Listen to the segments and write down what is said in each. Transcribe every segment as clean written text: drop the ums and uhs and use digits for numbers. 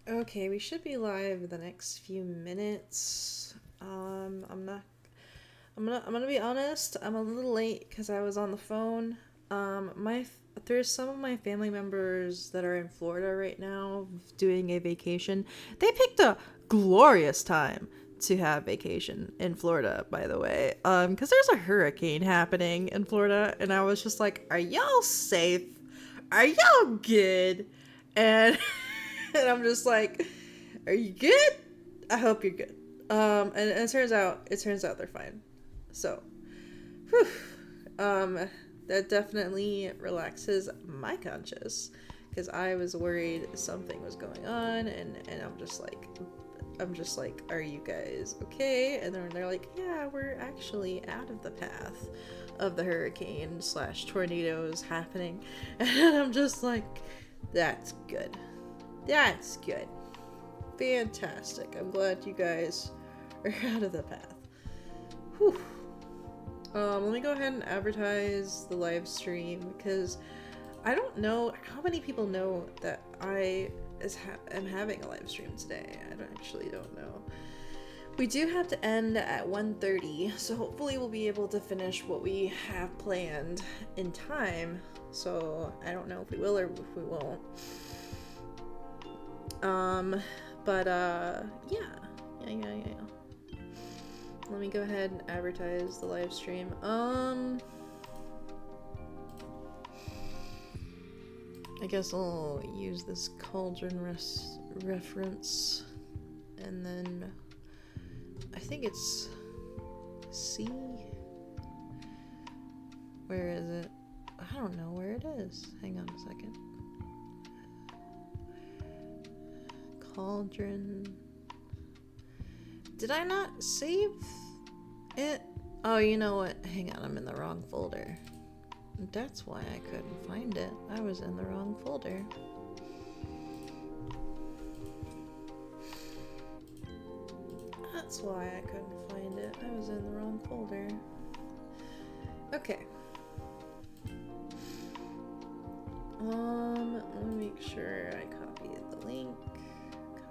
Okay, we should be live the next few minutes. I'm gonna be honest. I'm a little late because I was on the phone. There's some of my family members that are in Florida right now doing a vacation. They picked a glorious time to have vacation in Florida, by the way. Because there's a hurricane happening in Florida, and I was just like, "Are y'all safe? Are y'all good?" And and I'm just like, "Are you good? I hope you're good." And it turns out they're fine. So, whew, um, that definitely relaxes my conscience because I was worried something was going on, and I'm just like, are you guys okay? And then they're like, yeah, we're actually out of the path of the hurricane slash tornadoes happening, and I'm just like, that's good. That's good. Fantastic. I'm glad you guys are out of the path. Whew. Let me go ahead and advertise the live stream because I don't know how many people know that am having a live stream today. I don't know. We do have to end at 1:30, so hopefully we'll be able to finish what we have planned in time. So I don't know if we will or if we won't. But yeah. Let me go ahead and advertise the live stream. I guess I'll use this Cauldron reference, and then I think it's C. Where is it? I don't know where it is. Hang on a second. Cauldron. Did I not save it? Oh, you know what? Hang on, I'm in the wrong folder. That's why I couldn't find it. I was in the wrong folder. That's why I couldn't find it. I was in the wrong folder. Okay. Let me make sure I copy the link.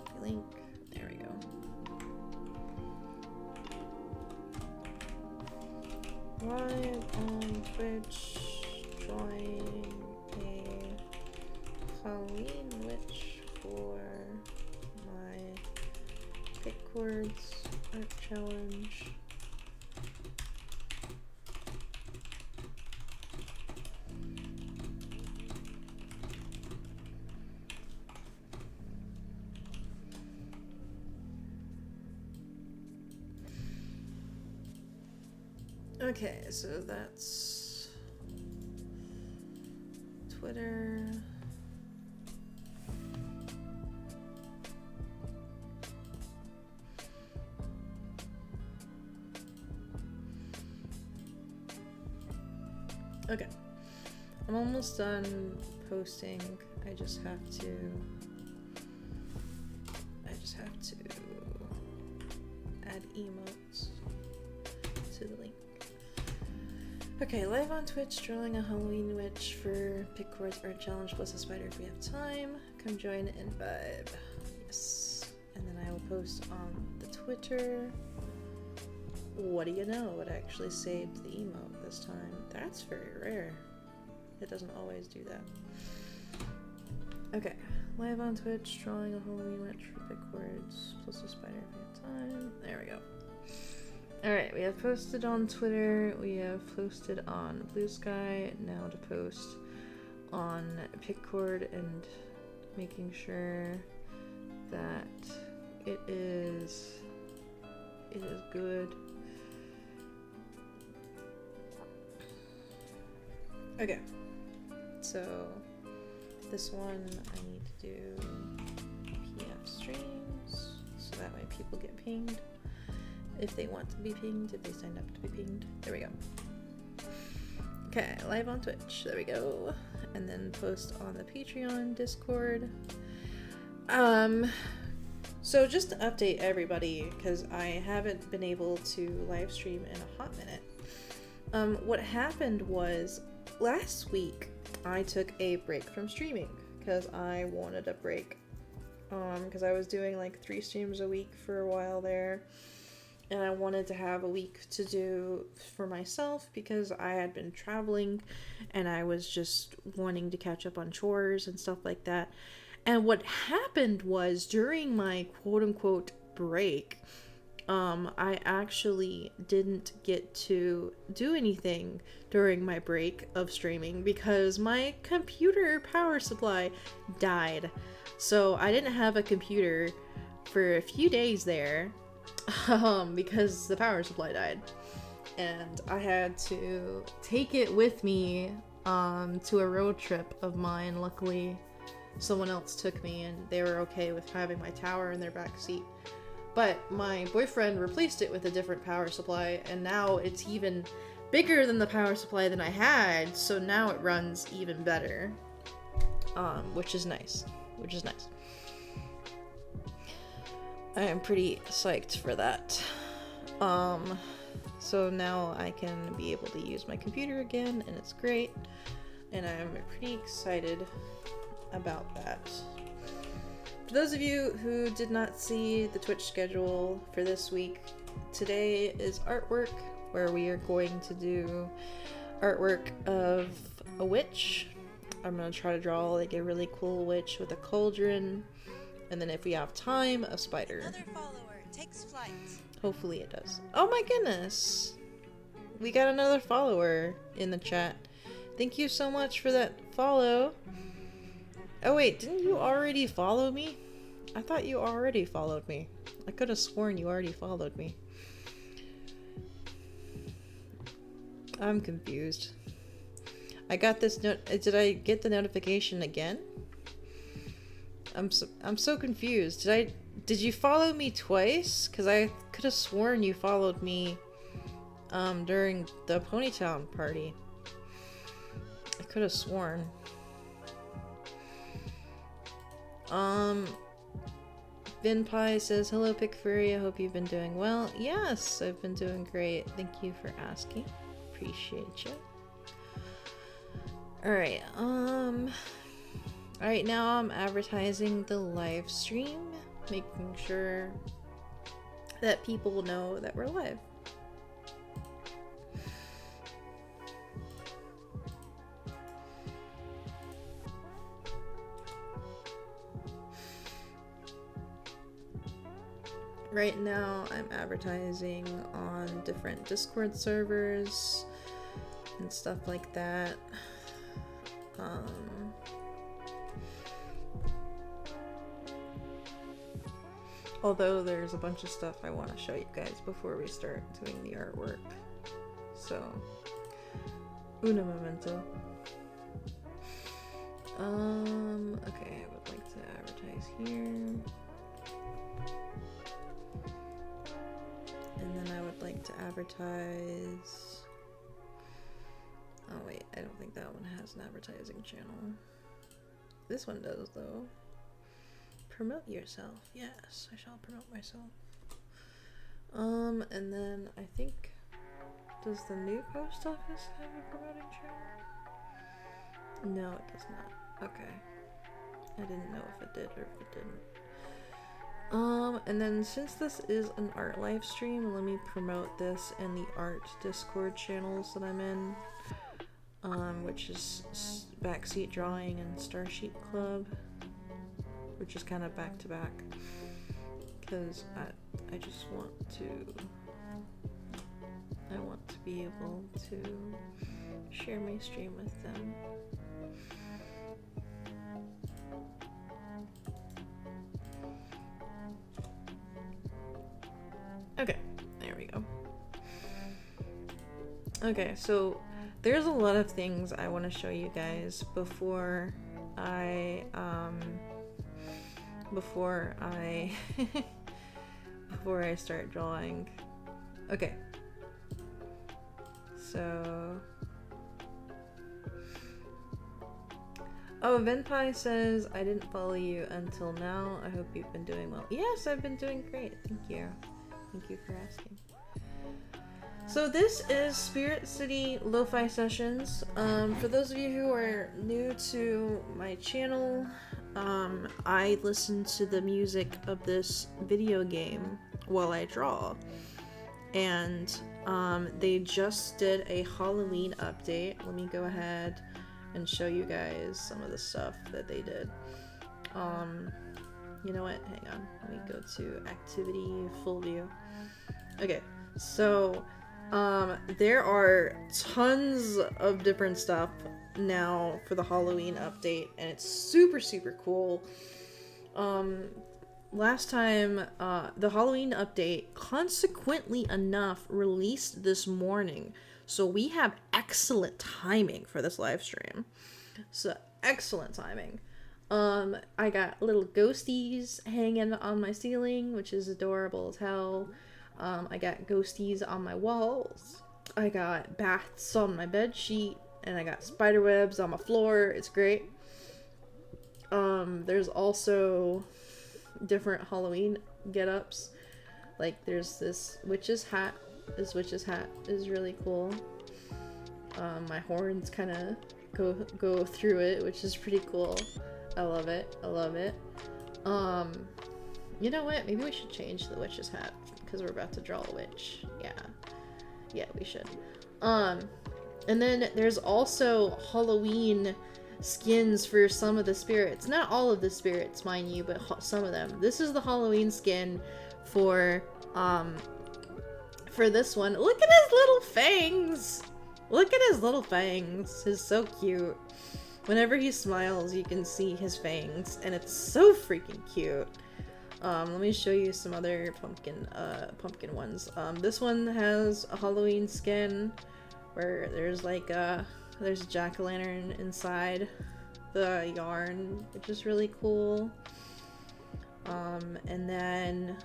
Copy link. There we go. Live on Twitch, drawing a Halloween witch for my pick words art challenge. Okay, so that's Twitter. Okay, I'm almost done posting. I just have to add emotes to the link. Okay, live on Twitch, drawing a Halloween witch for Pick Chords Art Challenge plus a spider if we have time. Come join and vibe. Yes. And then I will post on the Twitter. What do you know? It actually saved the emote this time. That's very rare. It doesn't always do that. Okay, live on Twitch, drawing a Halloween witch for Pick Chords plus a spider if we have time. There we go. Alright, we have posted on Twitter, we have posted on Blue Sky, now to post on Pickcord and making sure that it is good. Okay, so this one I need to do PF streams, so that way people get pinged. If they want to be pinged, if they sign up to be pinged. There we go. Okay, live on Twitch. There we go. And then post on the Patreon Discord. So just to update everybody, because I haven't been able to live stream in a hot minute. What happened was last week I took a break from streaming because I wanted a break because I was doing like 3 streams a week for a while there, and I wanted to have a week to do for myself because I had been traveling and I was just wanting to catch up on chores and stuff like that. And what happened was during my quote-unquote break, I actually didn't get to do anything during my break of streaming because my computer power supply died. So I didn't have a computer for a few days there, because the power supply died. And I had to take it with me, to a road trip of mine. Luckily, someone else took me and they were okay with having my tower in their back seat. But my boyfriend replaced it with a different power supply, and now it's even bigger than the power supply that I had, so now it runs even better. Which is nice. I am pretty psyched for that. So now I can be able to use my computer again, and it's great. And I'm pretty excited about that. For those of you who did not see the Twitch schedule for this week, today is artwork, where we are going to do artwork of a witch. I'm going to try to draw like a really cool witch with a cauldron, and then if we have time, a spider. Another follower takes flight. Hopefully it does. Oh my goodness! We got another follower in the chat. Thank you so much for that follow. Oh wait, didn't you already follow me? I thought you already followed me. I could have sworn you already followed me. I'm confused. I got this note. Did I get the notification again? I'm so confused. Did you follow me twice? Cause I could have sworn you followed me during the Ponytown party. I could have sworn. Vinpie says, hello Pick Furry, I hope you've been doing well. Yes, I've been doing great. Thank you for asking. Appreciate you. Alright, alright, now I'm advertising the live stream, making sure that people know that we're live. Right now, I'm advertising on different Discord servers and stuff like that. Although there's a bunch of stuff I want to show you guys before we start doing the artwork. So, una momento. Okay, I would like to advertise here. And then I would like to advertise... Oh wait, I don't think that one has an advertising channel. This one does though. Promote yourself. Yes, I shall promote myself. And then I think... Does the new post office have a promoting channel? No, it does not. Okay. I didn't know if it did or if it didn't. And then since this is an art live stream, let me promote this in the art Discord channels that I'm in, which is Backseat Drawing and Starsheet Club, which is kind of back to back, because I just want to be able to share my stream with them. Okay, there we go. Okay, so there's a lot of things I want to show you guys before I before I start drawing. Okay. So Venpie says, I didn't follow you until now. I hope you've been doing well. Yes, I've been doing great. Thank you. Thank you for asking. So this is Spirit City Lo-Fi Sessions. For those of you who are new to my channel, I listen to the music of this video game while I draw. And they just did a Halloween update. Let me go ahead and show you guys some of the stuff that they did. You know what? Hang on. Let me go to activity full view. Okay, so there are tons of different stuff now for the Halloween update, and it's super cool. Last time, the Halloween update, consequently enough, released this morning. So we have excellent timing for this live stream. So, excellent timing. I got little ghosties hanging on my ceiling, which is adorable as hell. I got ghosties on my walls. I got bats on my bed sheet. And I got spider webs on my floor. It's great. There's also different Halloween get-ups. Like there's this witch's hat. This witch's hat is really cool. My horns kind of go through it, which is pretty cool. I love it. I love it. You know what? Maybe we should change the witch's hat because we're about to draw a witch. Yeah, we should. And then there's also Halloween skins for some of the spirits. Not all of the spirits, mind you, but some of them. This is the Halloween skin for this one. Look at his little fangs! Look at his little fangs. He's so cute. Whenever he smiles, you can see his fangs, and it's so freaking cute. Let me show you some other pumpkin ones. This one has a Halloween skin where there's like there's a jack-o'-lantern inside the yarn, which is really cool. And then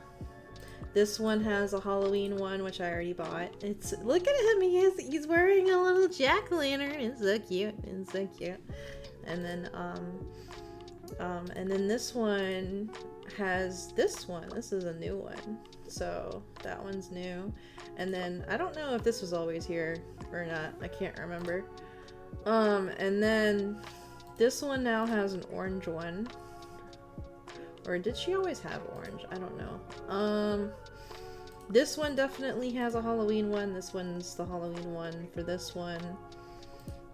this one has a Halloween one, which I already bought. Look at him, he's wearing a little jack-o'-lantern. It's so cute. It's so cute. And then this one has this one. This is a new one. So that one's new. And then I don't know if this was always here or not. I can't remember. And then this one now has an orange one. Or did she always have orange? I don't know. This one definitely has a Halloween one. This one's the Halloween one for this one.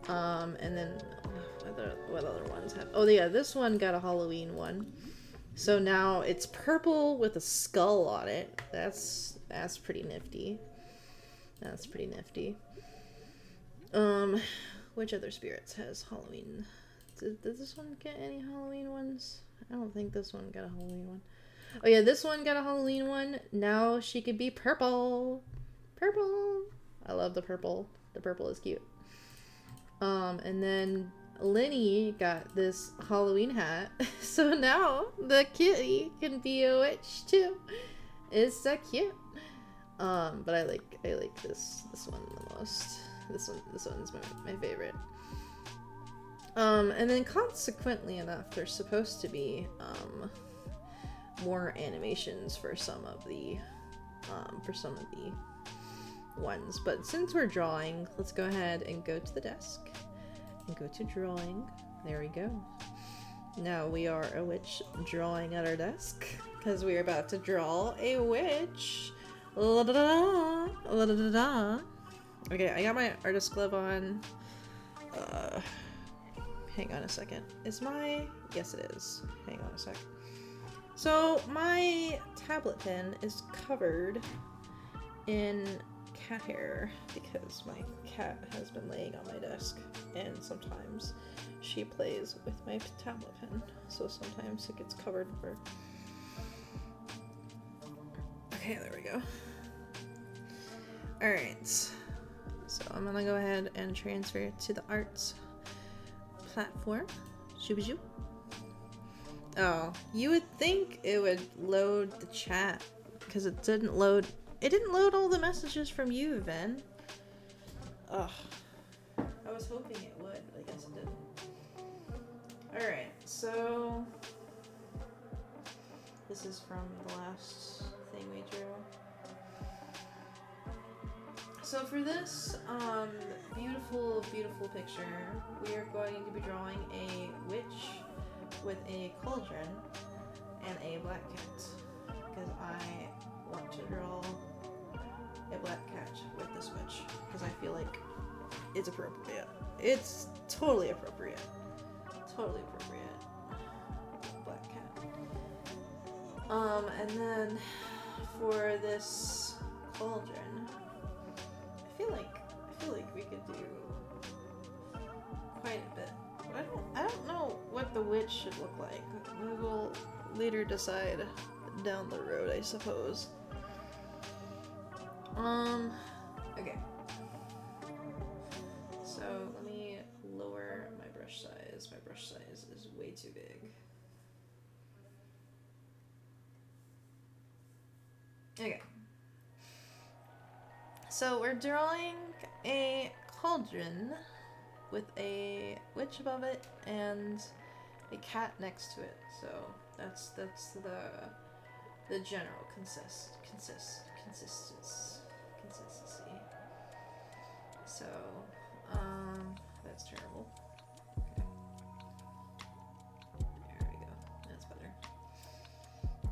And then what other ones have? Oh yeah, this one got a Halloween one. So now it's purple with a skull on it. That's pretty nifty. That's pretty nifty. Which other spirits has Halloween? Did this one get any Halloween ones? I don't think this one got a Halloween one. Oh yeah, this one got a Halloween one. Now she could be purple. Purple. I love the purple. The purple is cute. And then Linny got this Halloween hat. So now the kitty can be a witch too. It's so cute. But I like this one the most. This one's my favorite. And then consequently enough, there's supposed to be more animations for some of the ones. But since we're drawing, let's go ahead and go to the desk and go to drawing. There we go. Now we are a witch drawing at our desk because we are about to draw a witch. La da da da, la da da da. Okay, I got my artist glove on. Hang on a second. Yes, it is. Hang on a sec. So my tablet pen is covered in cat hair because my cat has been laying on my desk, and sometimes she plays with my tablet pen, so sometimes it gets covered for. Okay, there we go. Alright, so I'm gonna go ahead and transfer it to the arts platform. Shoo-ba-shoo. Oh, you would think it would load the chat, because it didn't load all the messages from you, Ven. Ugh. I was hoping it would, but I guess it didn't. Alright, so this is from the last thing we drew. So for this beautiful, beautiful picture, we are going to be drawing a witch with a cauldron and a black cat. Because I want to draw a black cat with the switch. Because I feel like it's appropriate. It's totally appropriate. Totally appropriate. Black cat. And then for this cauldron, I feel like we could do quite a bit. But I don't know what the witch should look like. We will later decide down the road, I suppose. Okay. So let me lower my brush size. My brush size is way too big. Okay. So we're drawing a cauldron with a witch above it and a cat next to it. So that's the general consistency. So that's terrible. Okay. There we go. That's better.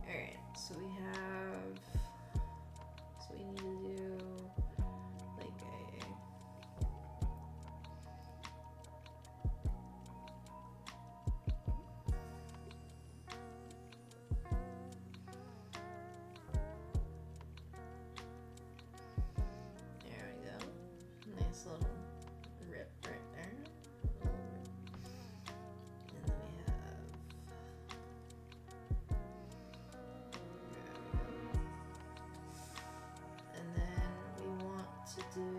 Alright, so we need to do like there we go. Nice little rip right there. And then we have and then we want to do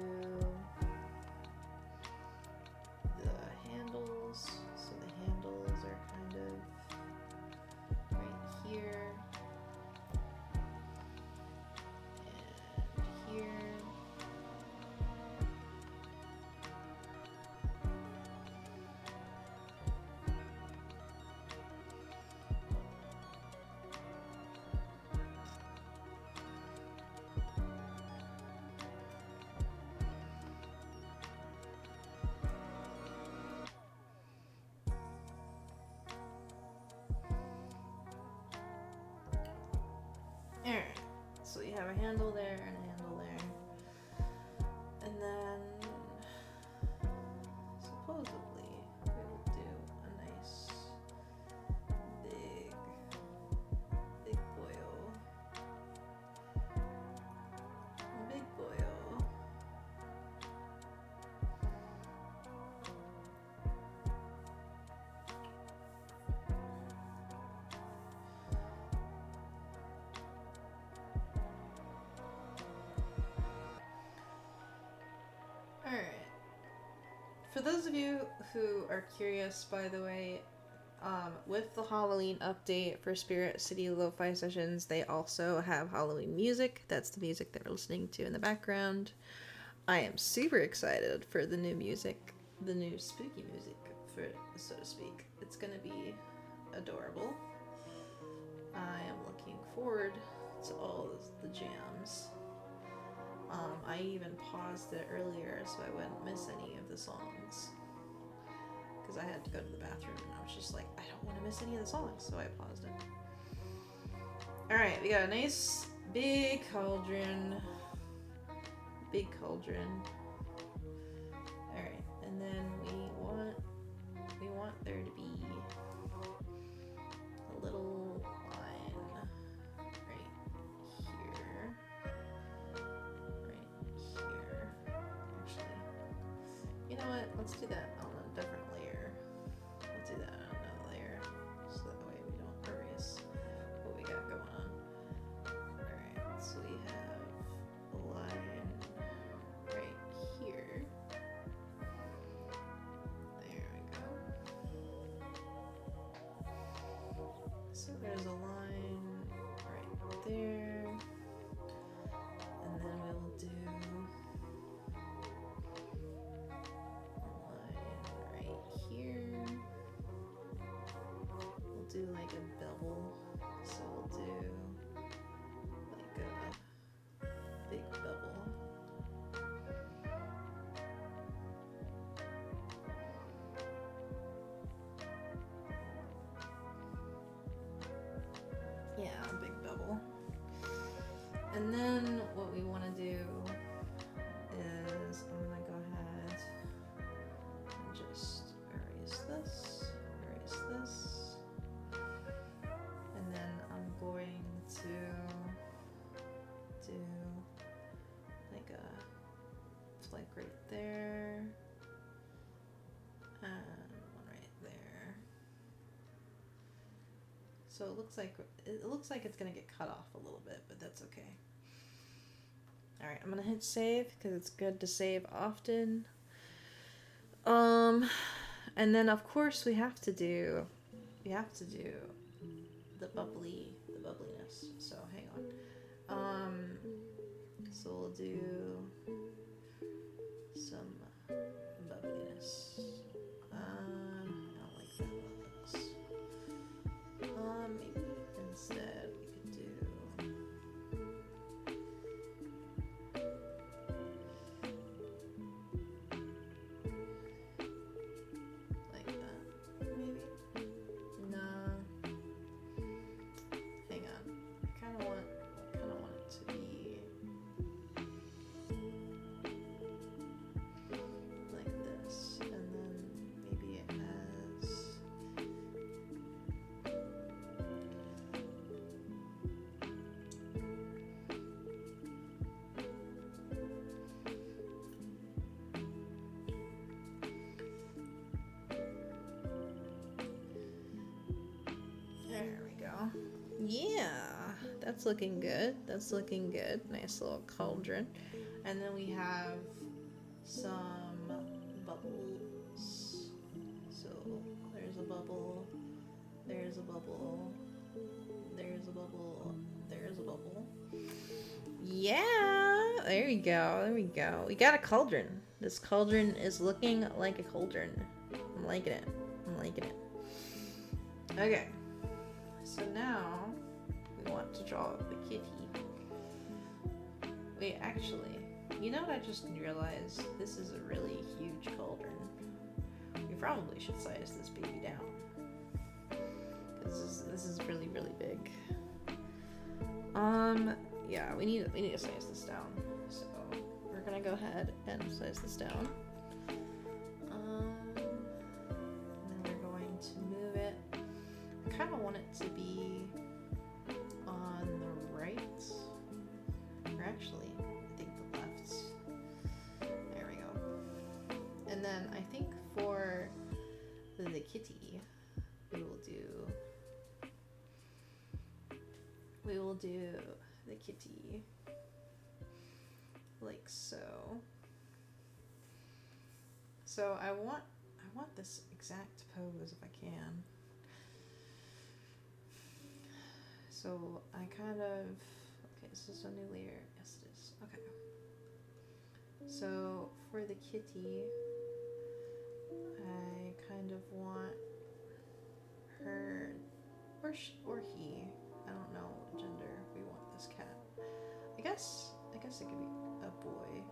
the handles. So the handles are kind of right here and here. Alright, so you have a handle there and a handle there. And then supposedly we will do a nice big boil. Big boil. Alright. For those of you who are curious, by the way, with the Halloween update for Spirit City Lo-Fi Sessions, they also have Halloween music. That's the music that we're listening to in the background. I am super excited for the new music, the new spooky music, for so to speak. It's gonna be adorable. I am looking forward to all the jams. I even paused it earlier so I wouldn't miss any of the songs. Because I had to go to the bathroom and I was just like, I don't want to miss any of the songs, so I paused it. Alright, we got a nice big cauldron. Big cauldron. Alright, and then we want there to be a little line right here. Actually, you know what? Let's do that on a different layer. Let's do that on another layer, so that way we don't erase what we got going on. Alright, so we have a line right here. There we go. So there's a line right there. And then we'll do a line And then what we want to do is I'm gonna go ahead and just erase this, and then I'm going to do like a flick right there, and one right there. So it looks like it's gonna get cut off a little bit, but that's okay. All right, I'm gonna hit save because it's good to save often. And then of course we have to do the bubbliness. So hang on. So we'll do some bubbliness. I don't like that looks. Maybe instead we could do like that. Maybe. Nah. Hang on. I kind of want it to be like this, and then maybe it has. There we go. Yeah, that's looking good. Nice little cauldron. And then we have some bubbles. So there's a bubble, there's a bubble, there's a bubble, there's a bubble. Yeah, there we go. We got a cauldron. This cauldron is looking like a cauldron. I'm liking it. Okay. So now we want to draw the kitty. Wait, actually, you know what I just realized? This is a really huge cauldron. We probably should size this baby down. Because this is really, really big. Yeah, we need to size this down. So we're gonna go ahead and size this down. And then we're going to move it. I kind of want it to be on the right, or actually, I think the left. There we go. And then I think for the kitty, we will do the kitty like so. So I want this exact pose if I can. So I kind of, okay, is this a new layer? Yes, it is. Okay. So for the kitty, I kind of want her, or he, I don't know what gender we want this cat. I guess it could be a boy.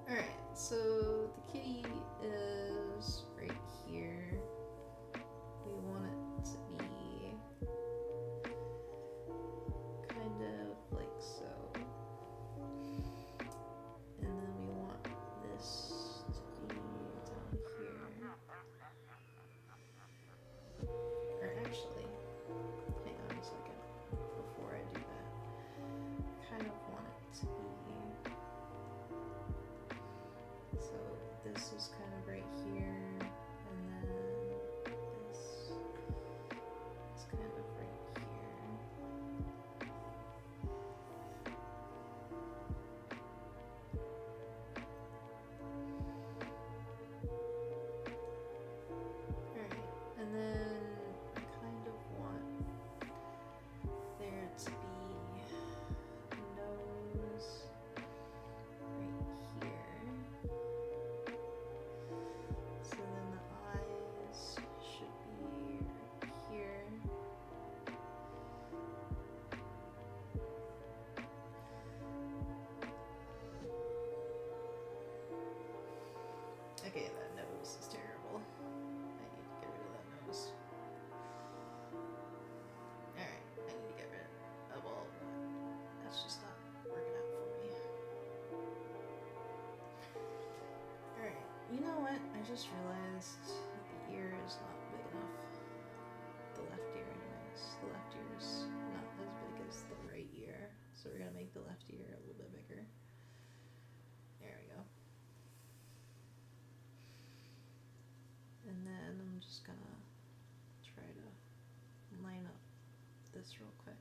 Alright, so the kitty is right here. We want it to be kind of like so. And then we want this to be down here. Or actually, hang on a second before I do that. I kind of want it to be so what? I just realized the ear is not big enough. The left ear, anyways. The left ear is not as big as the right ear. So we're gonna make the left ear a little bit bigger. There we go. And then I'm just gonna try to line up this real quick.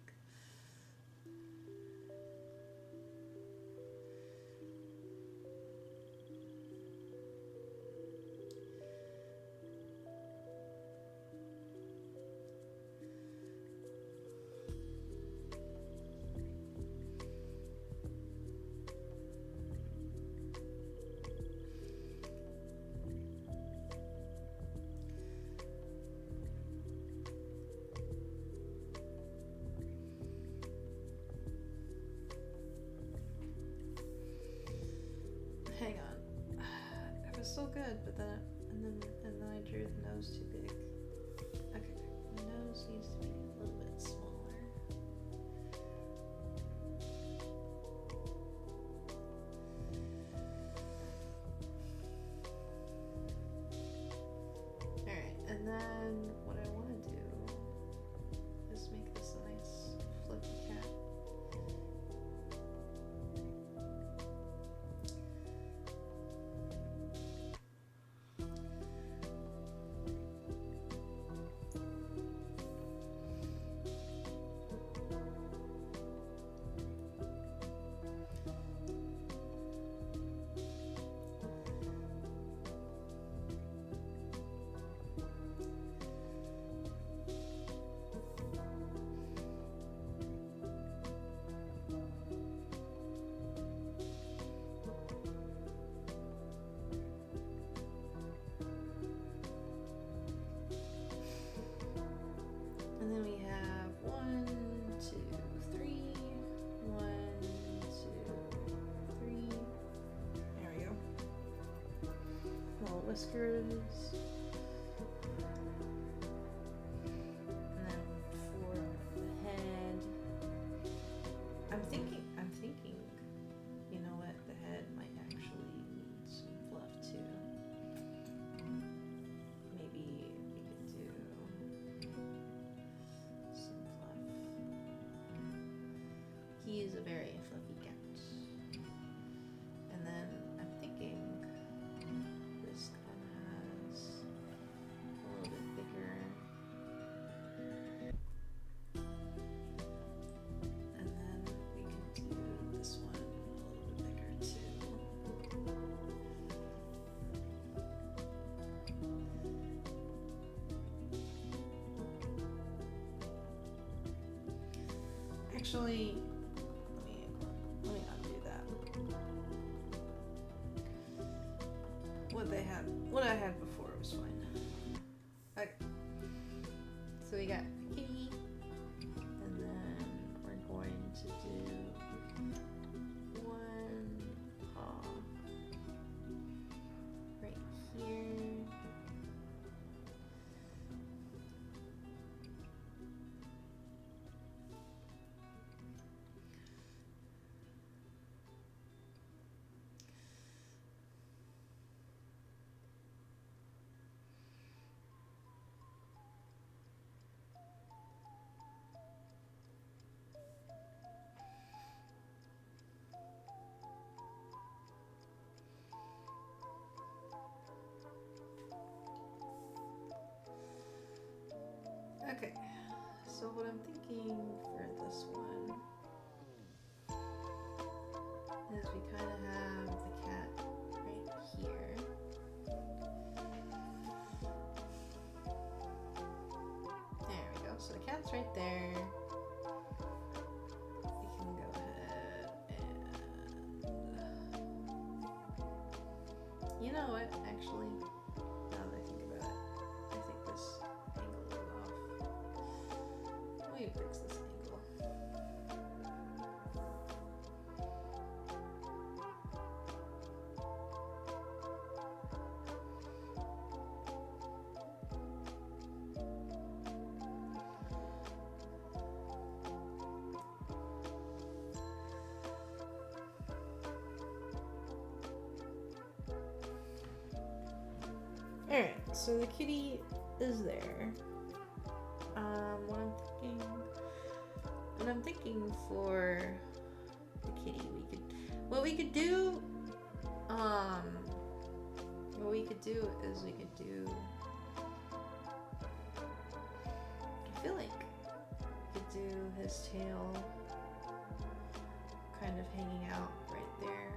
Hang on. It was so good, but then I drew the nose too big. Okay, the nose needs to be a little bit smaller. Alright, and then what I want to do is make this a nice flippy cat. And then we have 1, 2, 3, 1, 2, 3. There we go. Little whiskers. And then for the head, I'm thinking, you know what, the head might actually need some fluff too. Maybe we could do some fluff. He is a very fluffy cat. And then I'm thinking this kind of has a little bit bigger. And then we can do this one a little bit bigger too. Actually, let me undo that. What I had before was fine. Okay. So we got a kitty, and then we're going to do one paw right here. Okay, so what I'm thinking for this one is we kind of have the cat right here. There we go, so the cat's right there. We can go ahead and, you know what, actually, now that I think about it, I think this angle is off. Let me fix this angle. So the kitty is there. What I'm thinking for the kitty, what we could do is we could do, I feel like we could do his tail kind of hanging out right there.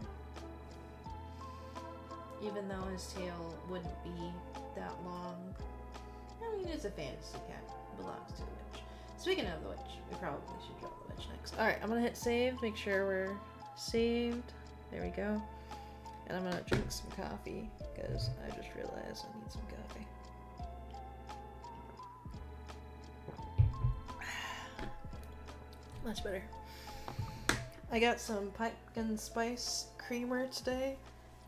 Even though his tail wouldn't be that long. I mean, it's a fantasy cat. It belongs to a witch. Speaking of the witch, we probably should draw the witch next. Alright, I'm gonna hit save, make sure we're saved. There we go. And I'm gonna drink some coffee, because I just realized I need some coffee. Much better. I got some pumpkin spice creamer today,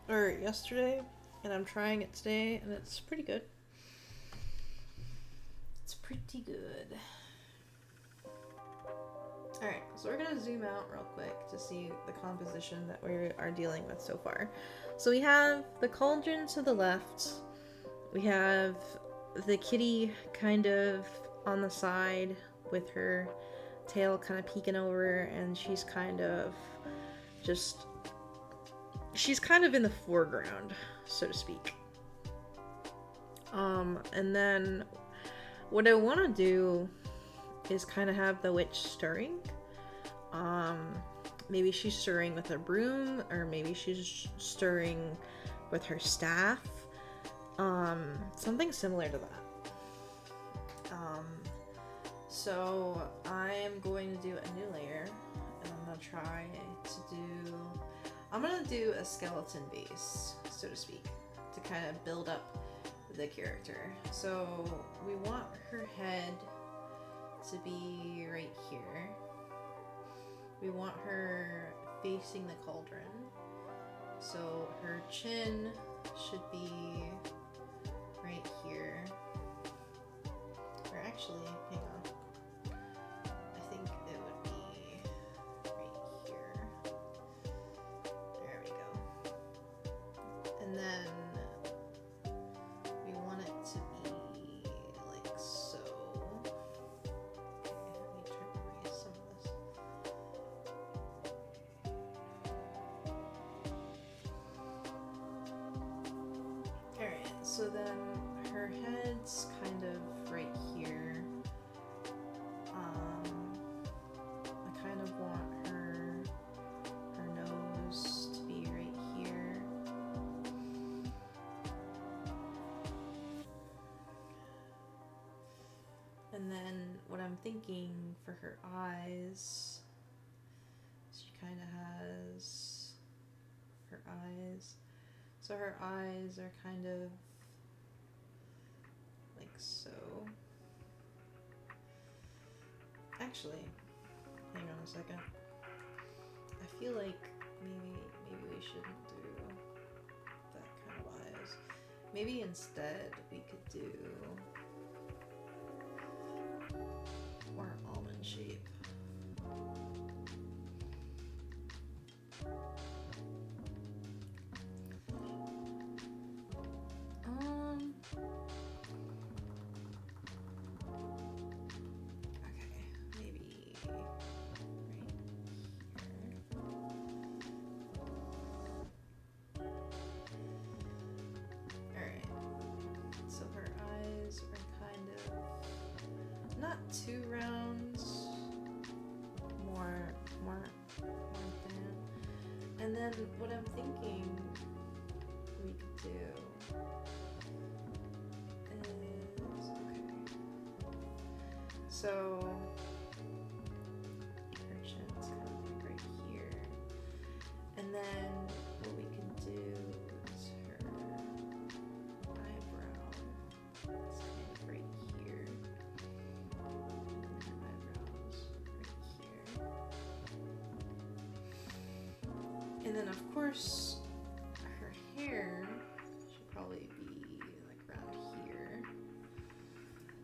or yesterday, and I'm trying it today, and it's pretty good. It's pretty good. Alright, so we're gonna zoom out real quick to see the composition that we are dealing with so far. So we have the cauldron to the left, we have the kitty kind of on the side with her tail kind of peeking over, and she's kind of in the foreground, so to speak. And then what I want to do is kind of have the witch stirring. Maybe she's stirring with a broom, or maybe she's stirring with her staff. Something similar to that. So I am going to do a new layer, and I'm gonna do a skeleton base, so to speak, to kind of build up the character. So we want her head to be right here. We want her facing the cauldron. So her chin should be right here. Or actually, hang on. I think it would be right here. There we go. And then we want it to be like so. Okay, let me try to erase some of this. Alright, so then her head's kind of right here. I kind of want her nose to be right here. And then what I'm thinking for her eyes, she kind of has her eyes. So her eyes are kind of like so. Actually, hang on a second. I feel like maybe we shouldn't do that kind of eyes. Maybe instead we could do more almond shape. Okay, maybe right here. Alright, so her eyes are kind of not too round, more thin. And then what I'm thinking we could do is, okay, so her chin's kind of like right here, and then what we can do is her eyebrow is kind of right here, and her eyebrows right here, and then of course her hair should probably be like around here.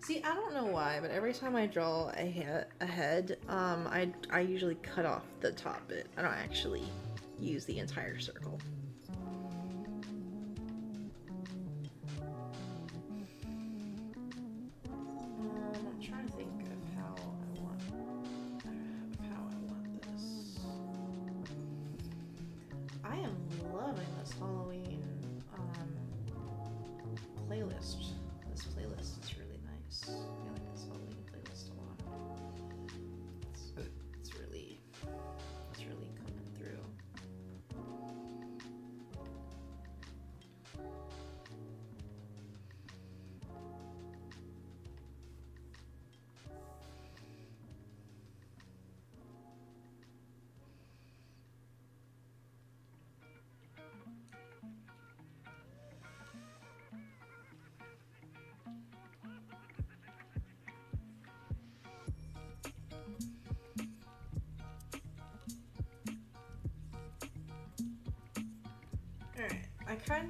See, I don't know why, but every time I draw a head, I usually cut off the top bit. I don't actually use the entire circle.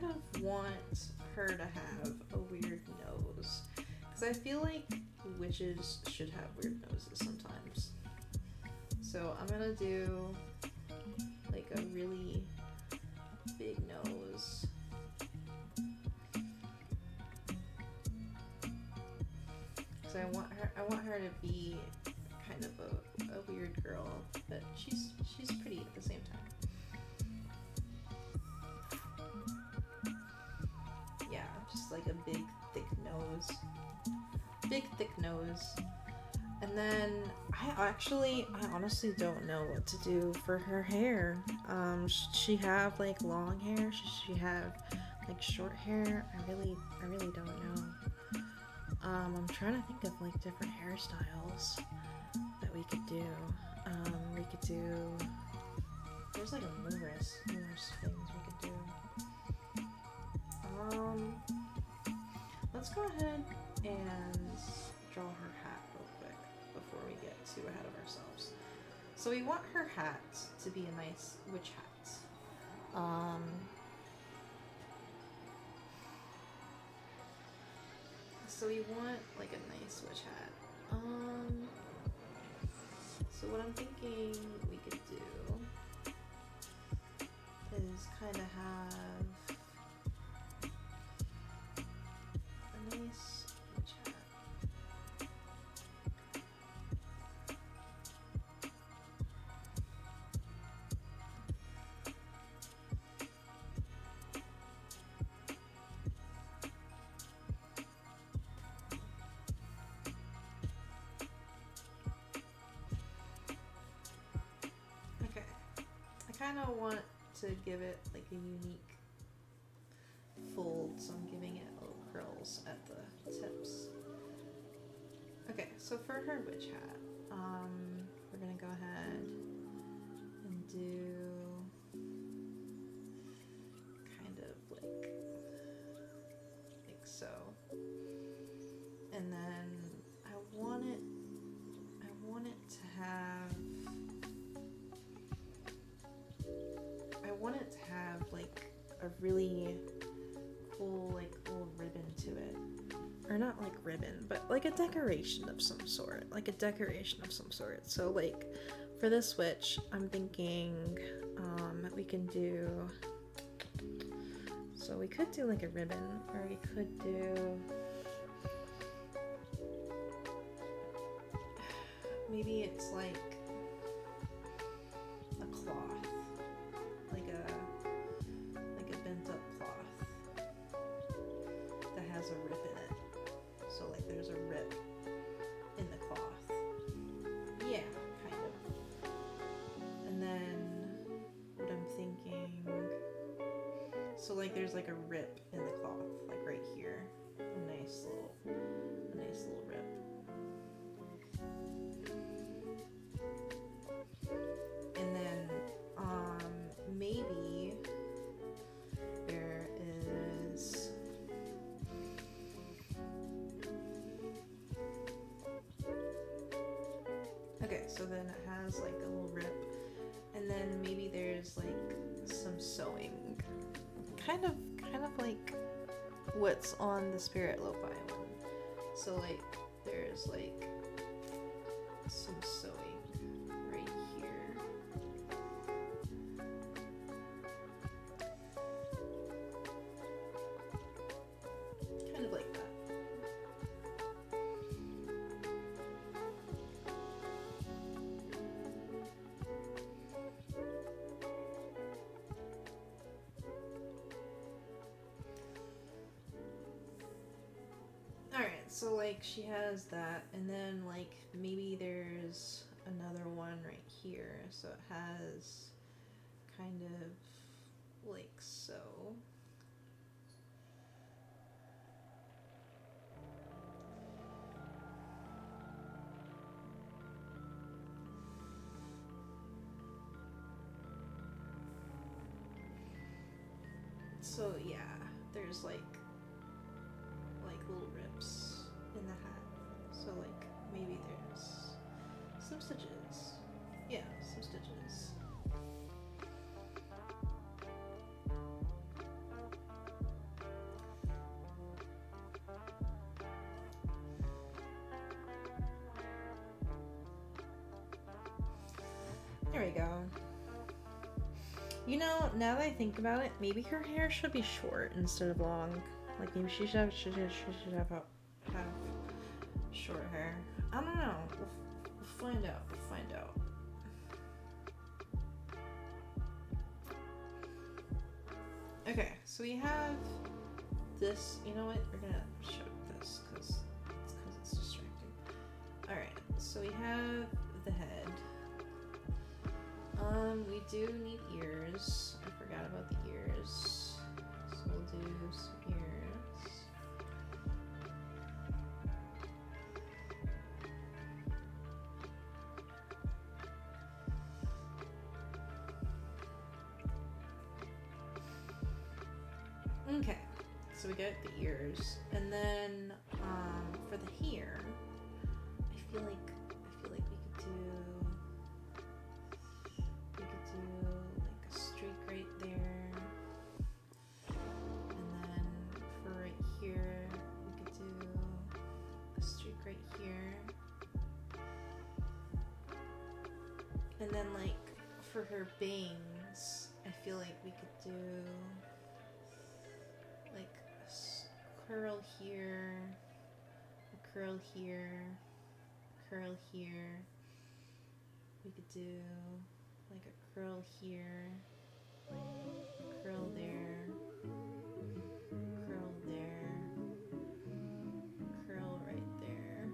kind of want her to have a weird nose. Because I feel like witches should have weird noses sometimes. So I'm gonna do like a really big nose. So I want her to be kind of a weird girl, but she's pretty at the same time. Yeah, just like a big thick nose. Big thick nose. And then I honestly don't know what to do for her hair. Should she have like long hair? Should she have like short hair? I really don't know. I'm trying to think of like different hairstyles that we could do. We could do. There's like numerous things we could do. Let's go ahead and draw her hat real quick before we get too ahead of ourselves. So we want her hat to be a nice witch hat. So we want like a nice witch hat. So what I'm thinking we could do is kind of have a nice witch hat. I kind of want to give it like a unique fold, so I'm giving it little curls at the tips. Okay, so for her witch hat, we're gonna go ahead and do kind of like so, and then I want it to have like a really cool like little ribbon to it, or not like ribbon, but like a decoration of some sort, so like for this witch I'm thinking we can do, so we could do like a ribbon, or we could do maybe it's like a cloth, like a bent up cloth that has a rip in it. So like there's a rip in the cloth. Yeah, kind of. And then what I'm thinking, so like there's like a rip in the cloth, like right here. A nice little rip. And then maybe there is okay, so then it has like a little rip, and then maybe there's like some sewing, kind of like what's on the Spirit Loaf Island. So like there's like some sewing right here. Kind of like that. Alright, so like she has that, and then like maybe there's another one right here, so it has kind of like so. So yeah, there's like little rips in the hat. So like maybe there's some stitches. Yeah, some stitches. we go. You know, now that I think about it, maybe her hair should be short instead of long. Like maybe she should have short hair. I don't know. We'll find out. We'll find out. Okay, so we have this. You know what? We're gonna show this because it's distracting. All right. So we have the head. We do need ears. I forgot about the ears. So we'll do some ears. Okay, so we got the ears, and then for the hair, I feel like we could do like a streak right there, and then for right here, we could do a streak right here, and then like for her bangs, I feel like we could do like a curl here, a curl here, a curl here. We could do like a curl here, curl there, curl there, curl right there.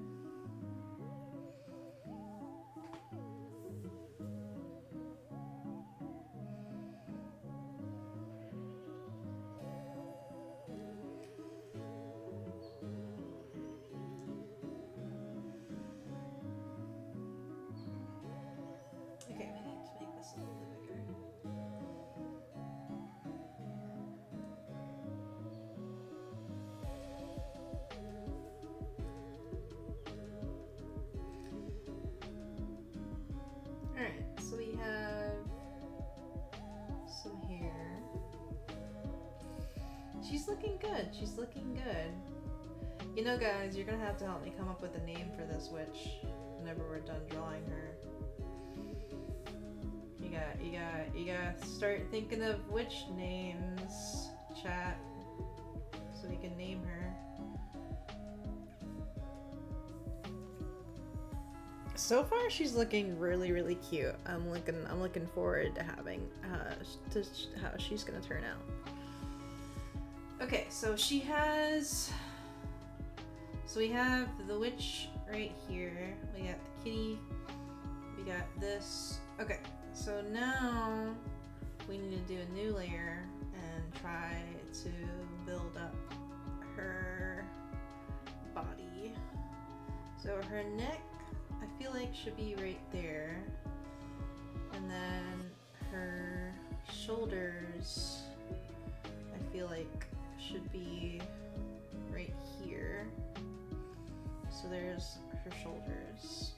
Okay, we need to make this a little bit bigger. Alright, so we have some hair. She's looking good. She's looking good. You know, guys, you're gonna have to help me come up with a name for this witch whenever we're done drawing her. You gotta start thinking of witch names, chat, so we can name her. So far, she's looking really, really cute. I'm looking forward to having how she's gonna turn out. Okay, so we have the witch right here. We got the kitty. We got this. Okay, so now we need to do a new layer and try to build up her body. So her neck, I feel like should be right there. And then her shoulders, I feel like should be right here. So there's her shoulders.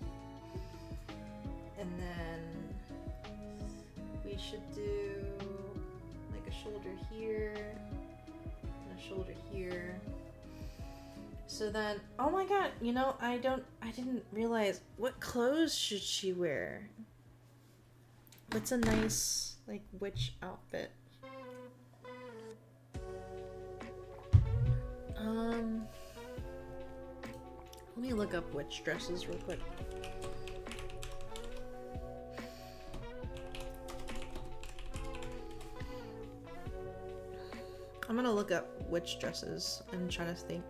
And then we should do like a shoulder here and a shoulder here. So then, oh my god, you know, I didn't realize, what clothes should she wear? What's a nice like witch outfit? Let me look up witch dresses real quick. I'm gonna look up witch dresses and try to think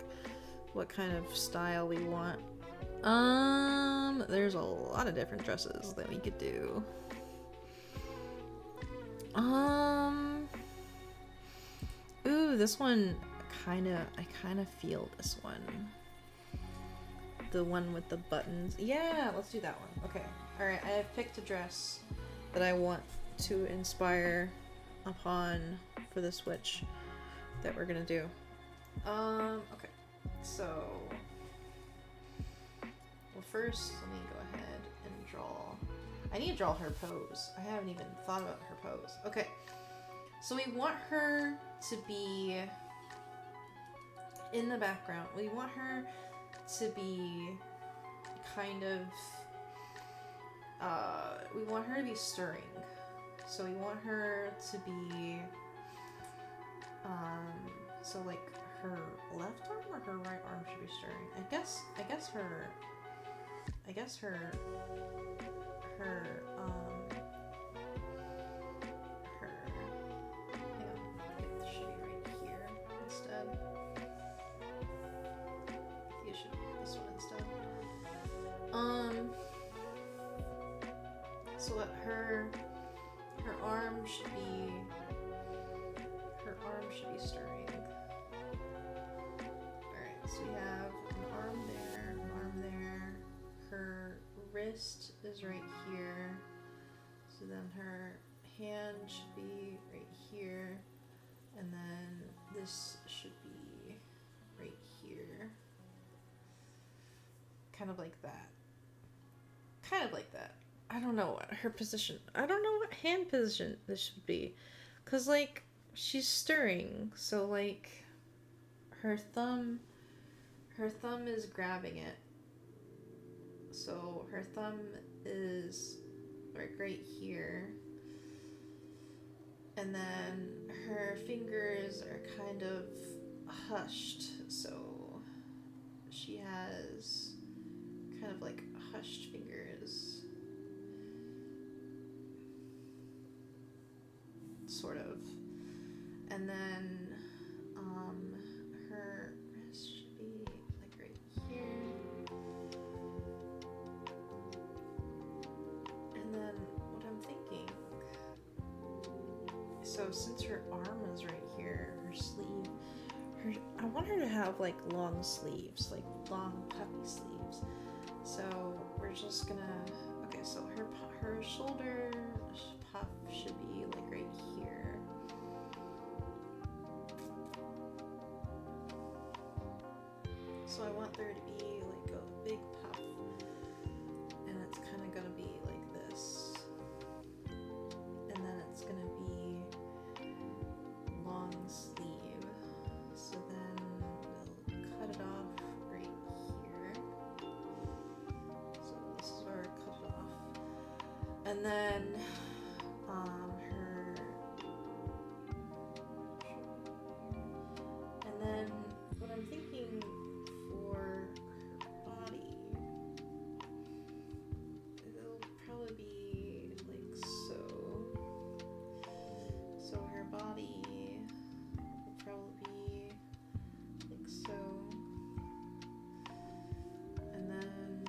what kind of style we want. There's a lot of different dresses that we could do. Ooh, this one I kinda feel this one. The one with the buttons. Yeah, let's do that one. Okay. Alright, I have picked a dress that I want to inspire upon for this witch that we're gonna do. Okay. So, well, first, let me go ahead and draw. I need to draw her pose. I haven't even thought about her pose. Okay. So we want her to be in the background. We want her to be kind of we want her to be stirring. So we want her to be, so like her left arm or her right arm should be stirring. I guess her, hang on, it should be right here instead. It should be this one instead. So what her arm should be stirring. Alright, so we have an arm there. Her wrist is right here. So then her hand should be right here. And then this should be right here. Kind of like that. I don't know what her position. I don't know what hand position this should be. Cause like she's stirring, so like her thumb is grabbing it. So her thumb is like right here. And then her fingers are kind of hushed, so she has kind of like hushed fingers. Sort of. And then her wrist should be like right here. And then what I'm thinking, so since her arm is right here, her sleeve, I want her to have like long sleeves, like long puffy sleeves. So we're just gonna, okay, so her shoulder puff should be like right here. So I want there to be like a big puff, and it's kind of gonna be like this, and then it's gonna be long sleeve. So then we'll cut it off right here. So this is where I cut it off, and then what I'm thinking for her body, it'll probably be like so. So her body will probably be like so, and then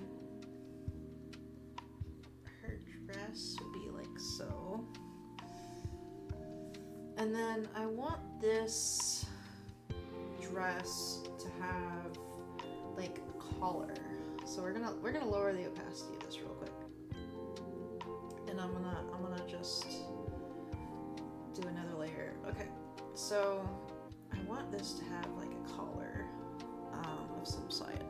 her dress would be like so. And then I want this dress to have like a collar. So we're gonna lower the opacity of this real quick. And I'm gonna just do another layer. Okay. So I want this to have like a collar of some side.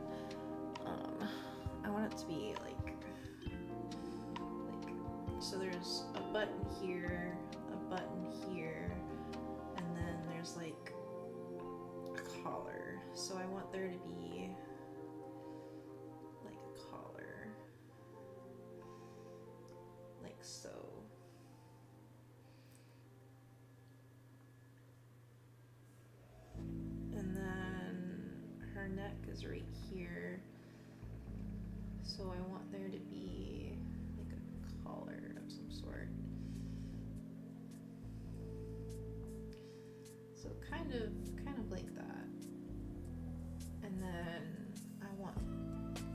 I want it to be like so there's a button here, and then there's like a collar. So I want there to be like a collar, like so. And then her neck is right here. So I want there to be like a collar of some sort. So kind of like that. And then I want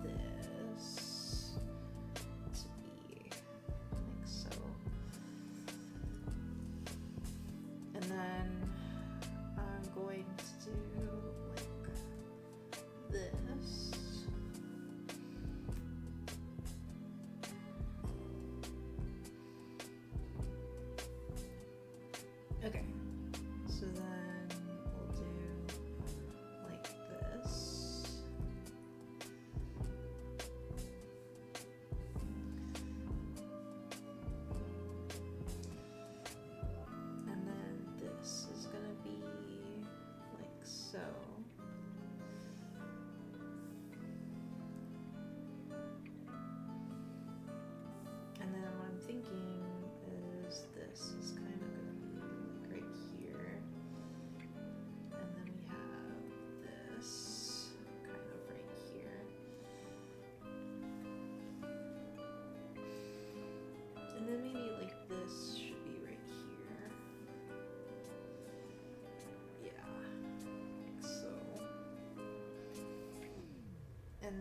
this to be like so. And then I'm going to do like this. Okay, so then we'll do like this.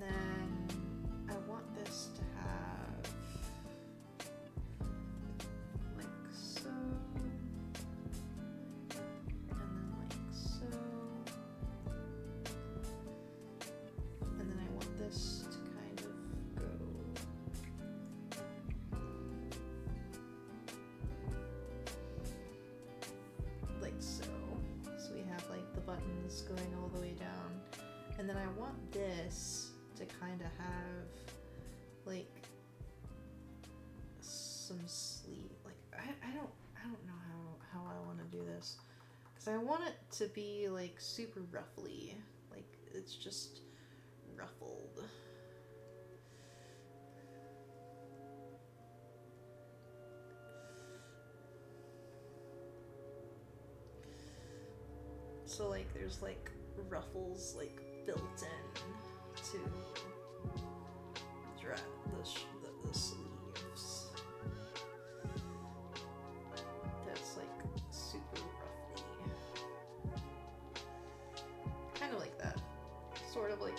And then I want this to have like so, and then like so, and then I want this to kind of go like so. So we have like the buttons going all the way down. And then I want this to kind of have like some sleeve. Like I don't know how I want to do this, because I want it to be like super ruffly, like it's just ruffled. So like there's like ruffles like built in to the sleeves. That's like super ruffly. Kind of like that. Sort of like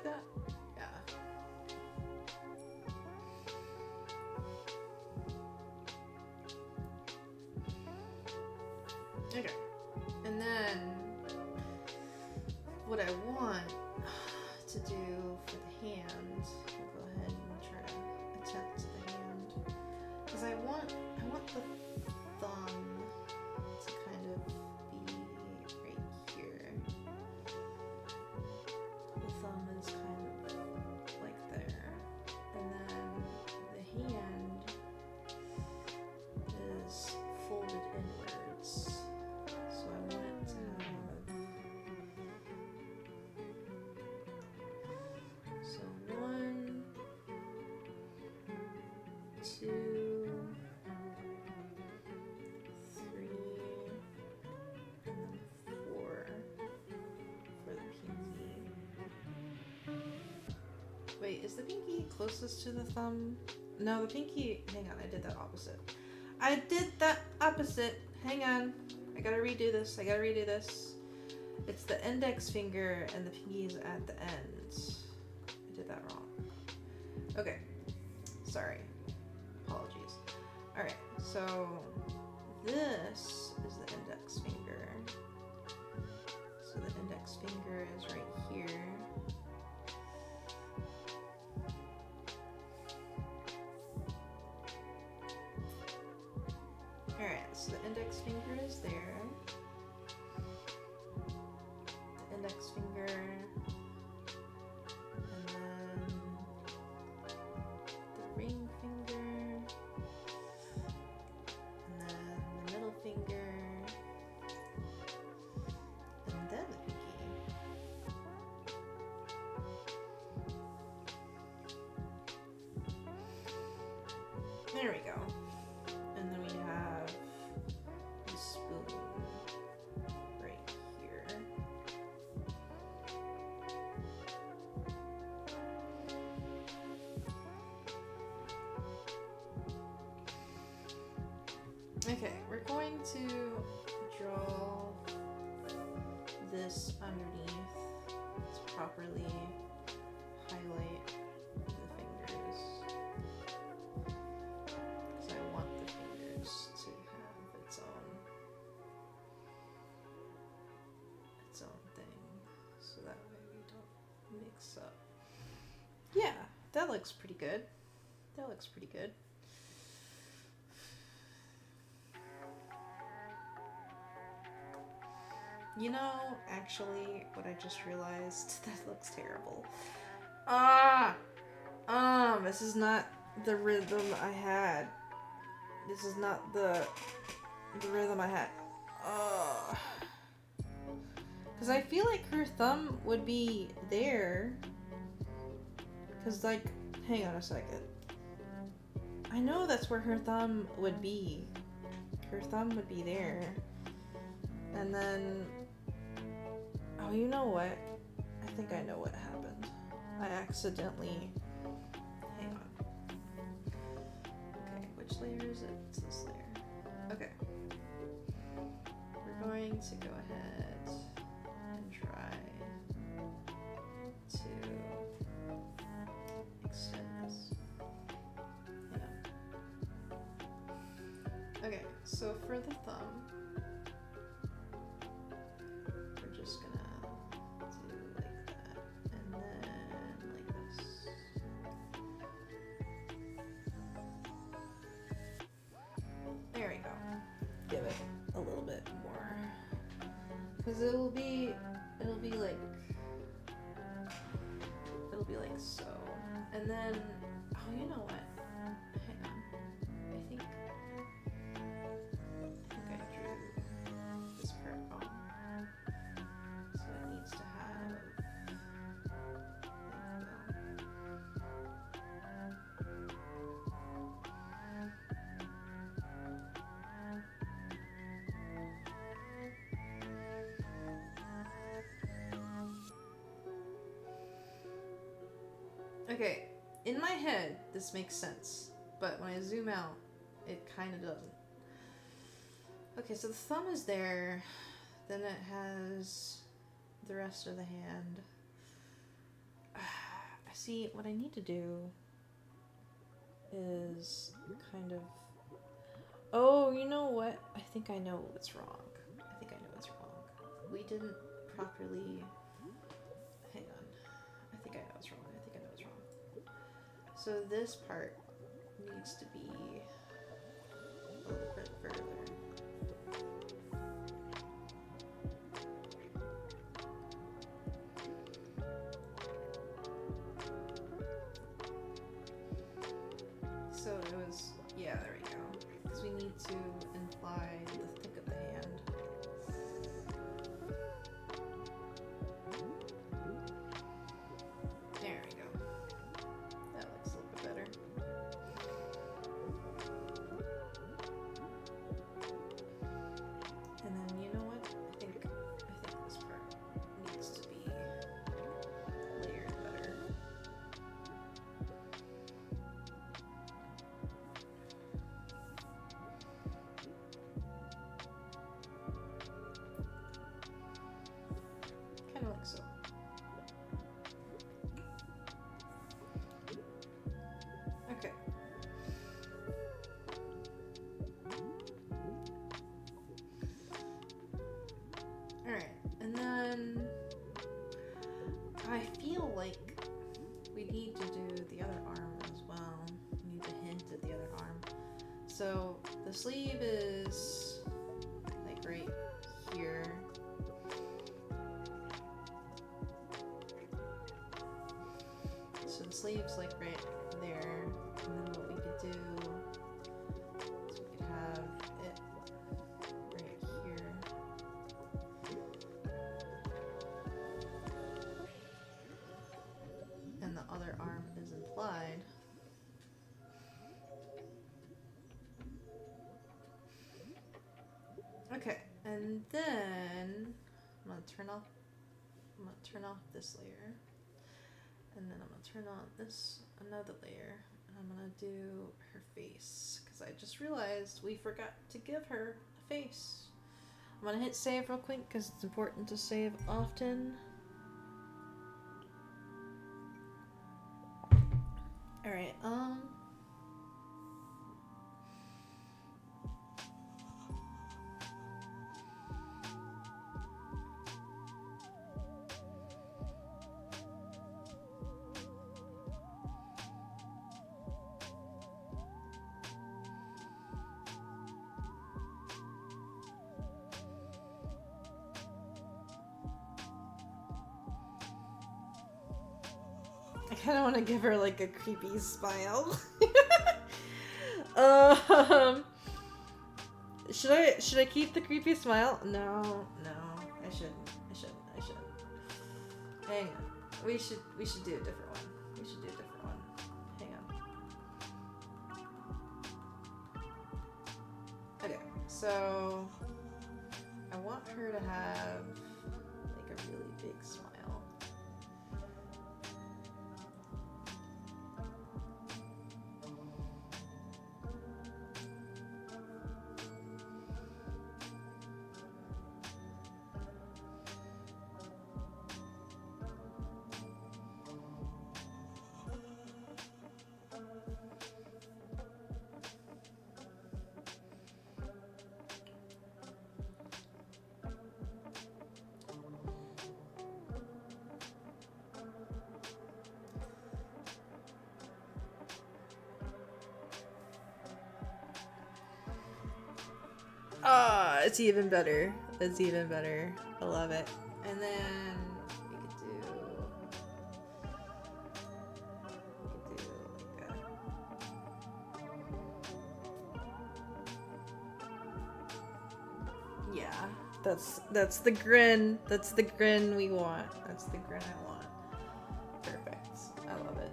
that. Yeah. Okay. And then what I want to do for the hand, we'll go ahead and try to attempt the hand, because I want the thumb to kind of be right here. The thumb is kind of like there, and then the hand is folded inwards. So I want it to have, so 1, 2, 3, and then 4 for the pinky. Wait, is the pinky closest to the thumb? No, the pinky, hang on, I did that opposite. Hang on. I gotta redo this. It's the index finger and the pinky is at the end. I did that wrong. Okay. Sorry. Apologies. Alright, so this is the index finger. So the index finger is right here. Alright, so the index finger is there. The index finger. And then the ring finger. And then the middle finger. And then the pinky. There we go. And then we have the spoon right here. Okay, we're going to draw this underneath. Let's properly highlight the fingers, because I want the fingers to have its own thing, so that way we don't mix up. Yeah, that looks pretty good. You know, actually, what I just realized, that looks terrible. This is not the rhythm I had. This is not the rhythm I had. Because I feel like her thumb would be there. Because, like, hang on a second. I know that's where her thumb would be. Her thumb would be there. And then... Oh, you know what? I think I know what happened. I accidentally... Hang on. Okay, which layer is it? It's this layer. Okay. We're going to go ahead and try to So for the thumb, we're just gonna do like that, and then like this. There we go. Give it a little bit more, because it'll be like so, and then oh, you know what? Hang on. I think I drew this part wrong. So it needs to have okay, in my head, this makes sense, but when I zoom out, it kind of doesn't. Okay, so the thumb is there, then it has the rest of the hand. See, what I need to do is kind of... Oh, you know what? I think I know what's wrong. We didn't properly... Hang on. I think I know what's wrong. So this part needs to be a little bit further. So it was, yeah, there we go. Because we need to imply the thick of the hand. There we go. That looks a little bit better. And then you know what? I think this part needs to be layered better. Kind of like so. Okay. Alright, and then I feel like we need to do the other arm as well. We need to hint at the other arm. So the sleeve is like right here. So the sleeve's like right there, and then what we could do is we could have it right here. And the other arm is implied. Okay, and then I'm gonna turn off this layer. And then I'm gonna turn on this another layer, and I'm gonna do her face, because I just realized we forgot to give her a face. I'm gonna hit save real quick because it's important to save often. Alright, I kind of want to give her like a creepy smile. Should I keep the creepy smile? No, I shouldn't. Hang on. We should do a different one. Hang on. Okay, so I want her to have like a really big smile. Ah, it's even better. It's even better. I love it. And then we could do like a, yeah. That's the grin. That's the grin we want. That's the grin I want. Perfect. I love it.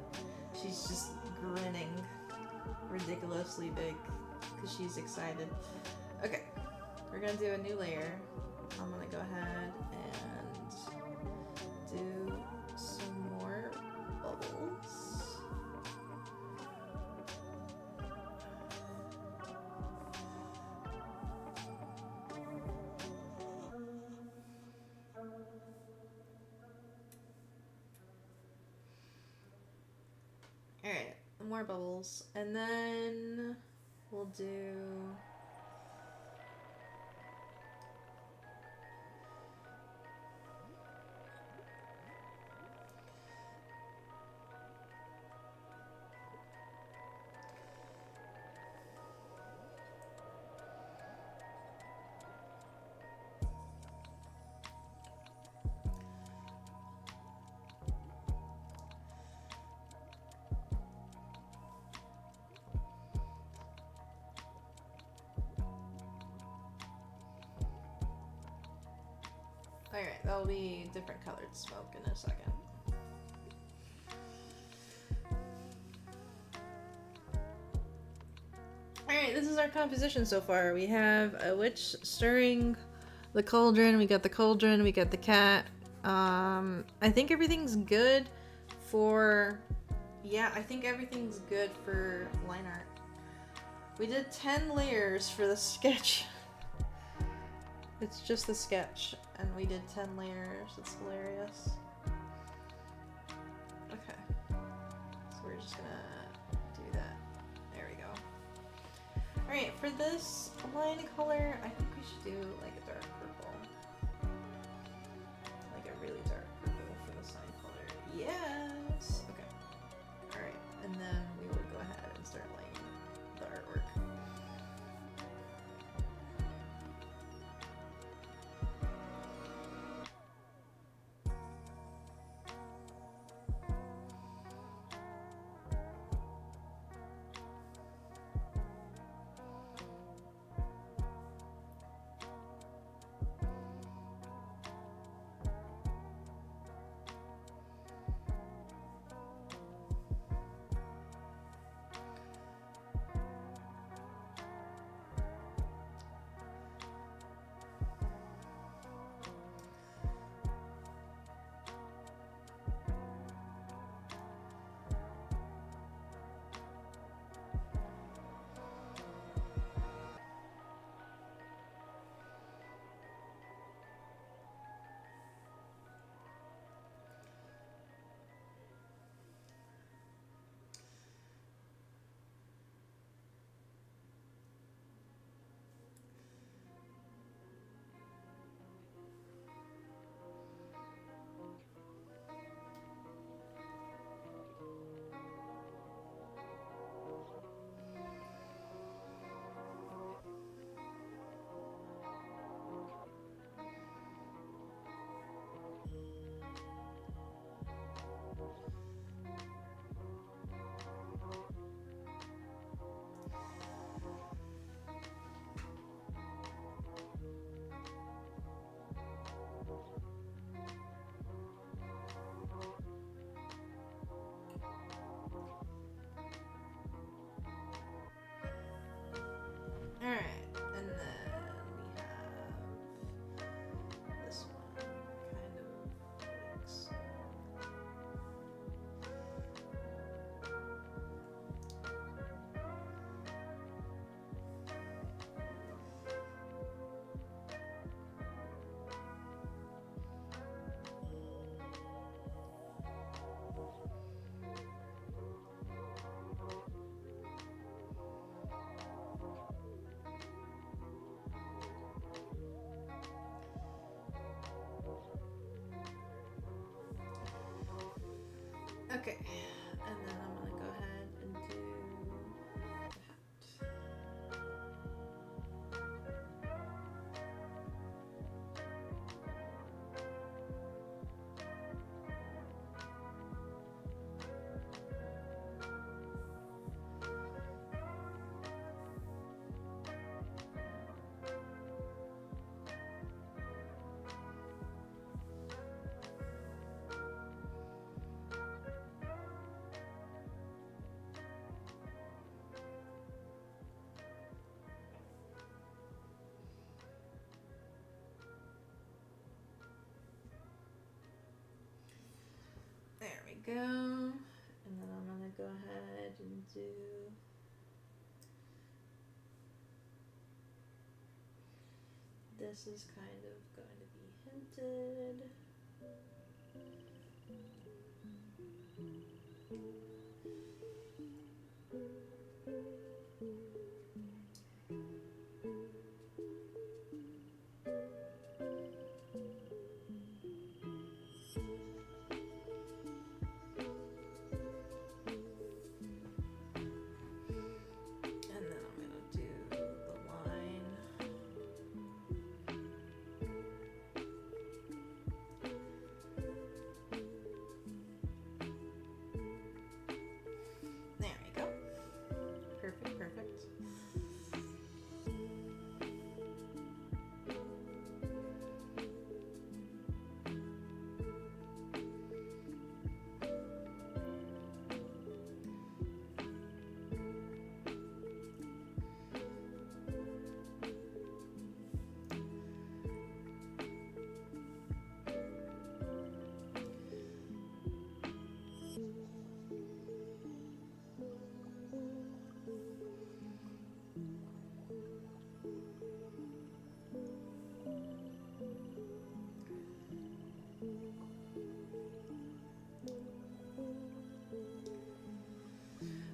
She's just grinning ridiculously big because she's excited. Okay, we're gonna do a new layer. I'm gonna go ahead and do some more bubbles. Alright, more bubbles. And then we'll do... Alright, that'll be different colored smoke in a second. Alright, this is our composition so far. We have a witch stirring the cauldron. We got the cauldron. We got the cat. I think everything's good for... Yeah, I think everything's good for line art. We did 10 layers for the sketch. It's just the sketch, and we did 10 layers. It's hilarious. Okay. So we're just gonna do that. There we go. Alright, for this line color, I think we should do like a dark purple. Like a really dark purple for the sign color. Yes! Okay. Alright, and then we will go ahead and start laying the artwork. Alright, and then we have this one kind of like so. Okay, and then I'm gonna go ahead and do that. go. And then I'm gonna go ahead and do this is kind of going to be hinted.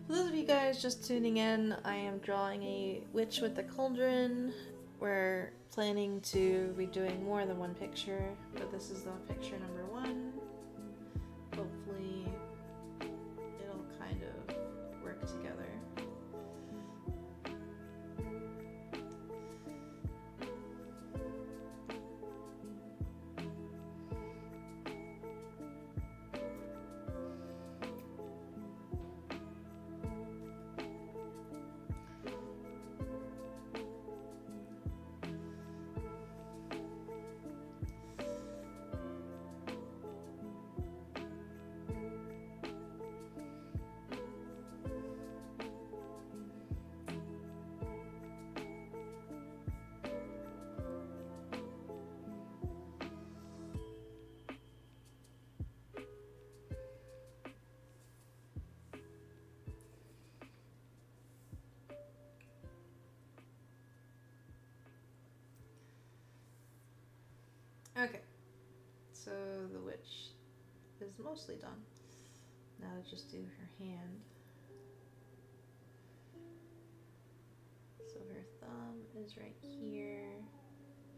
For those of you guys just tuning in, I am drawing a witch with a cauldron. We're planning to be doing more than one picture, but this is the picture number 1. Hopefully it'll kind of work together. Okay, so the witch is mostly done. Now to just do her hand. So her thumb is right here,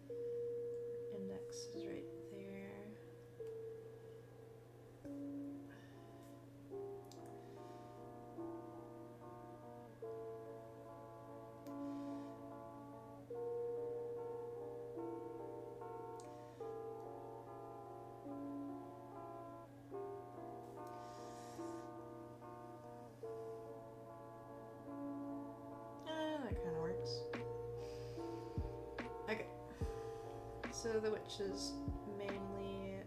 her index is right there. That kind of works. Okay, so the witch is mainly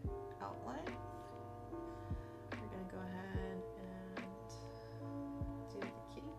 outlined. We're gonna go ahead and do the kitty.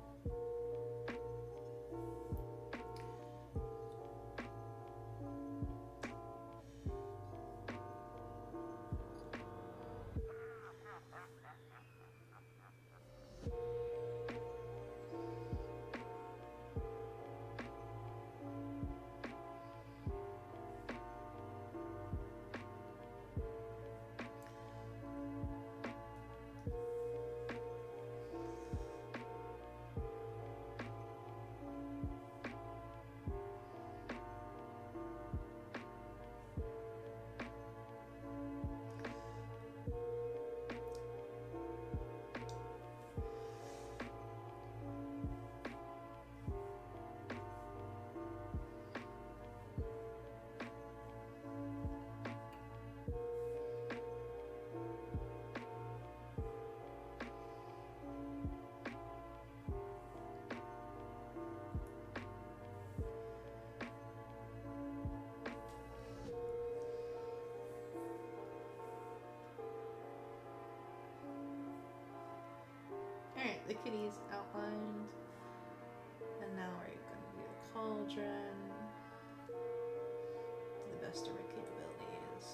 Alright, the kitty's outlined. And now we're going to do the cauldron to the best of our capabilities.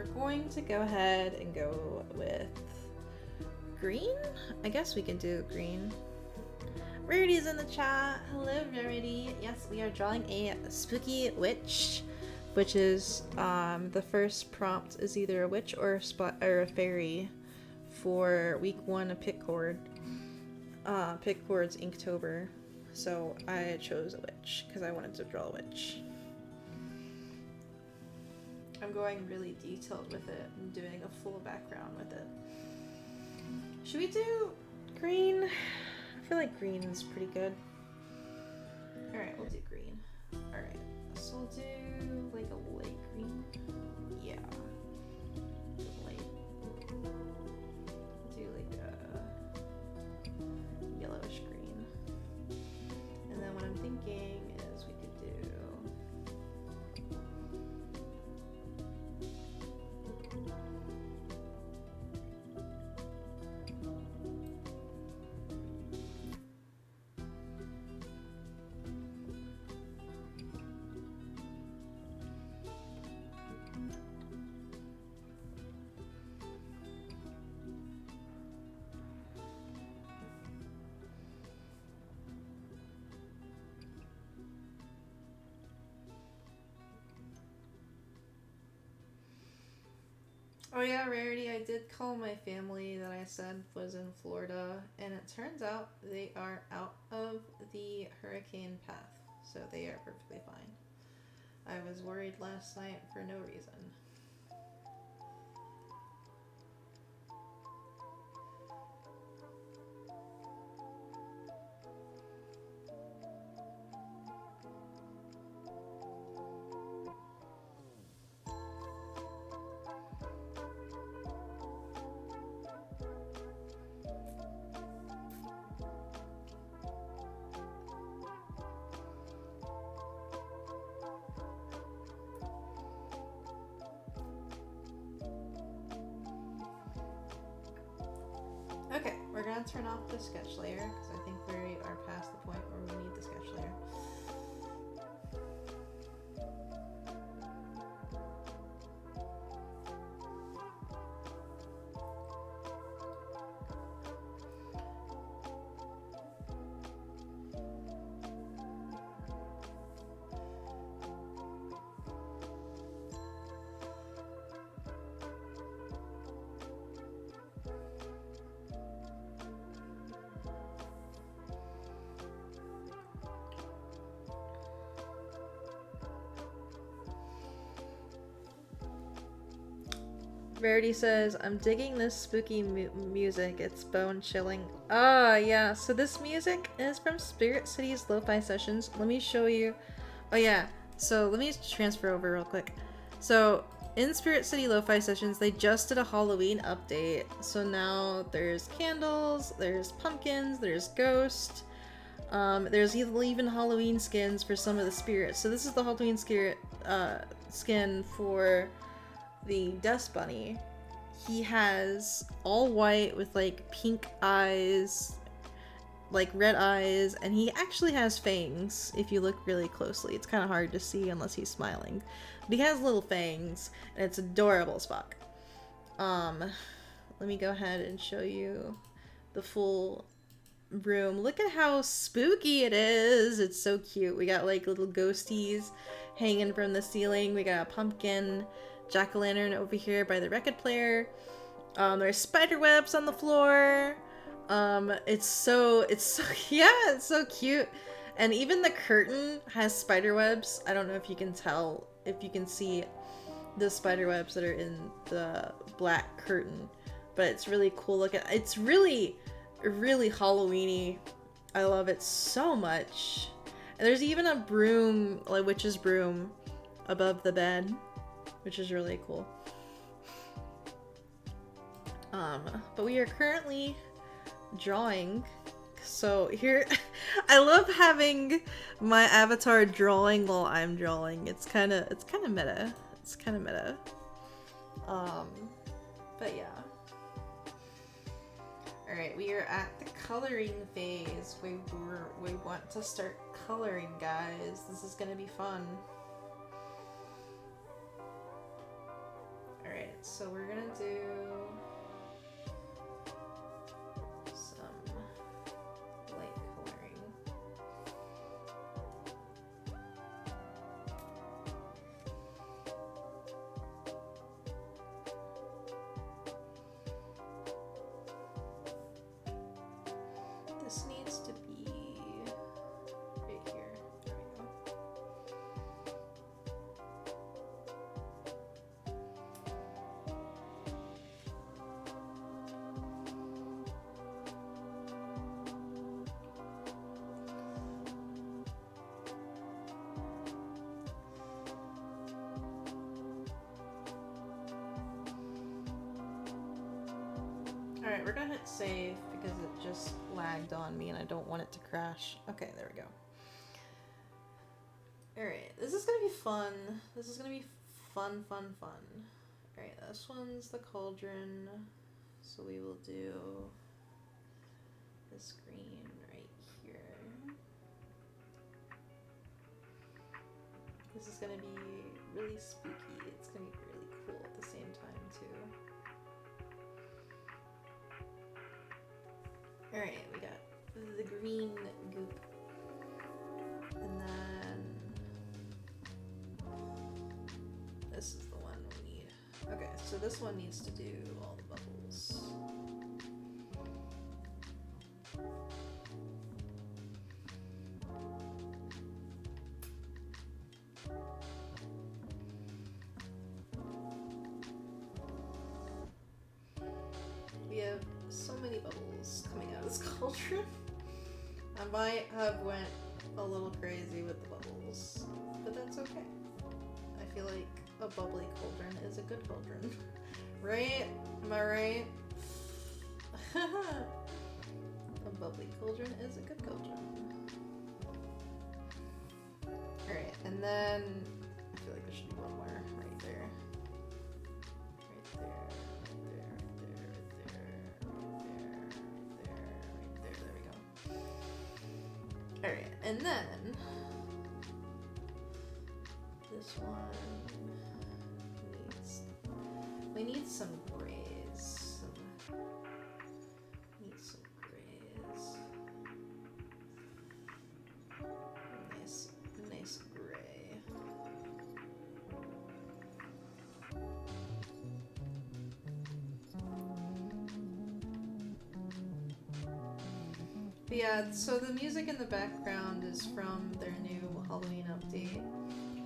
we're going to go ahead and go with green. I guess we can do green. Rarity's in the chat. Hello, Rarity. Yes, we are drawing a spooky witch, which is the first prompt is either a witch or a fairy for week 1 of Pitcord. Pitcord's Inktober. So I chose a witch because I wanted to draw a witch. I'm going really detailed with it and doing a full background with it. Should we do green? I feel like green is pretty good. Alright, we'll do green. Alright, so we'll do like a light green. Yeah. Light. Do like a yellowish green. And then what I'm thinking is we could do Oh yeah, Rarity, I did call my family that I said was in Florida, and it turns out they are out of the hurricane path, so they are perfectly fine. I was worried last night for no reason. Okay, we're gonna turn off the sketch layer because I think we are past the point where we need the sketch layer. Verity says, I'm digging this spooky music. It's bone chilling. Ah, yeah. So this music is from Spirit City's Lo-Fi Sessions. Let me show you. Oh, yeah. So let me transfer over real quick. So in Spirit City Lo-Fi Sessions, they just did a Halloween update. So now there's candles, there's pumpkins, there's ghosts. There's even Halloween skins for some of the spirits. So this is the Halloween skin for the Dust Bunny. He has all white with like pink eyes, like red eyes, and he actually has fangs if you look really closely. It's kind of hard to see unless he's smiling, but he has little fangs and it's adorable as fuck. Let me go ahead and show you the full room. Look at how spooky it is. It's so cute. We got like little ghosties hanging from the ceiling. We got a pumpkin jack-o'-lantern over here by the record player. There's spider webs on the floor. It's so yeah, it's so cute. And even the curtain has spider webs. I don't know if you can tell, if you can see the spider webs that are in the black curtain, but it's really cool looking. It's really Halloween-y. I love it so much. And there's even a broom, like witch's broom, above the bed, which is really cool. But we are currently drawing. So here, I love having my avatar drawing while I'm drawing. It's kind of meta. It's kind of meta. But yeah. All right, we are at the coloring phase. We want to start coloring, guys. This is gonna be fun. All right. so we're gonna do some light coloring. This needs to be right here. There we go. Alright, we're gonna hit save because it just lagged on me and I don't want it to crash. Okay, there we go. Alright, this is gonna be fun. This is gonna be fun. Alright, this one's the cauldron. So we will do this green right here. This is gonna be really spooky. It's gonna be really cool at the same time too. Alright, we got the green goop. And then this is the one we need. Okay, so this one needs to do all the bubbles. We have so many bubbles coming out of this cauldron. I might have went a little crazy with the bubbles, but that's okay. I feel like a bubbly cauldron is a good cauldron. Right? Am I right? A bubbly cauldron is a good cauldron. Alright, and then I feel like there should be one more right there. Right there. Alright, and then this one needs, we need some grays. Need some grays. Nice gray. But yeah, so the music in the background is from their new Halloween update.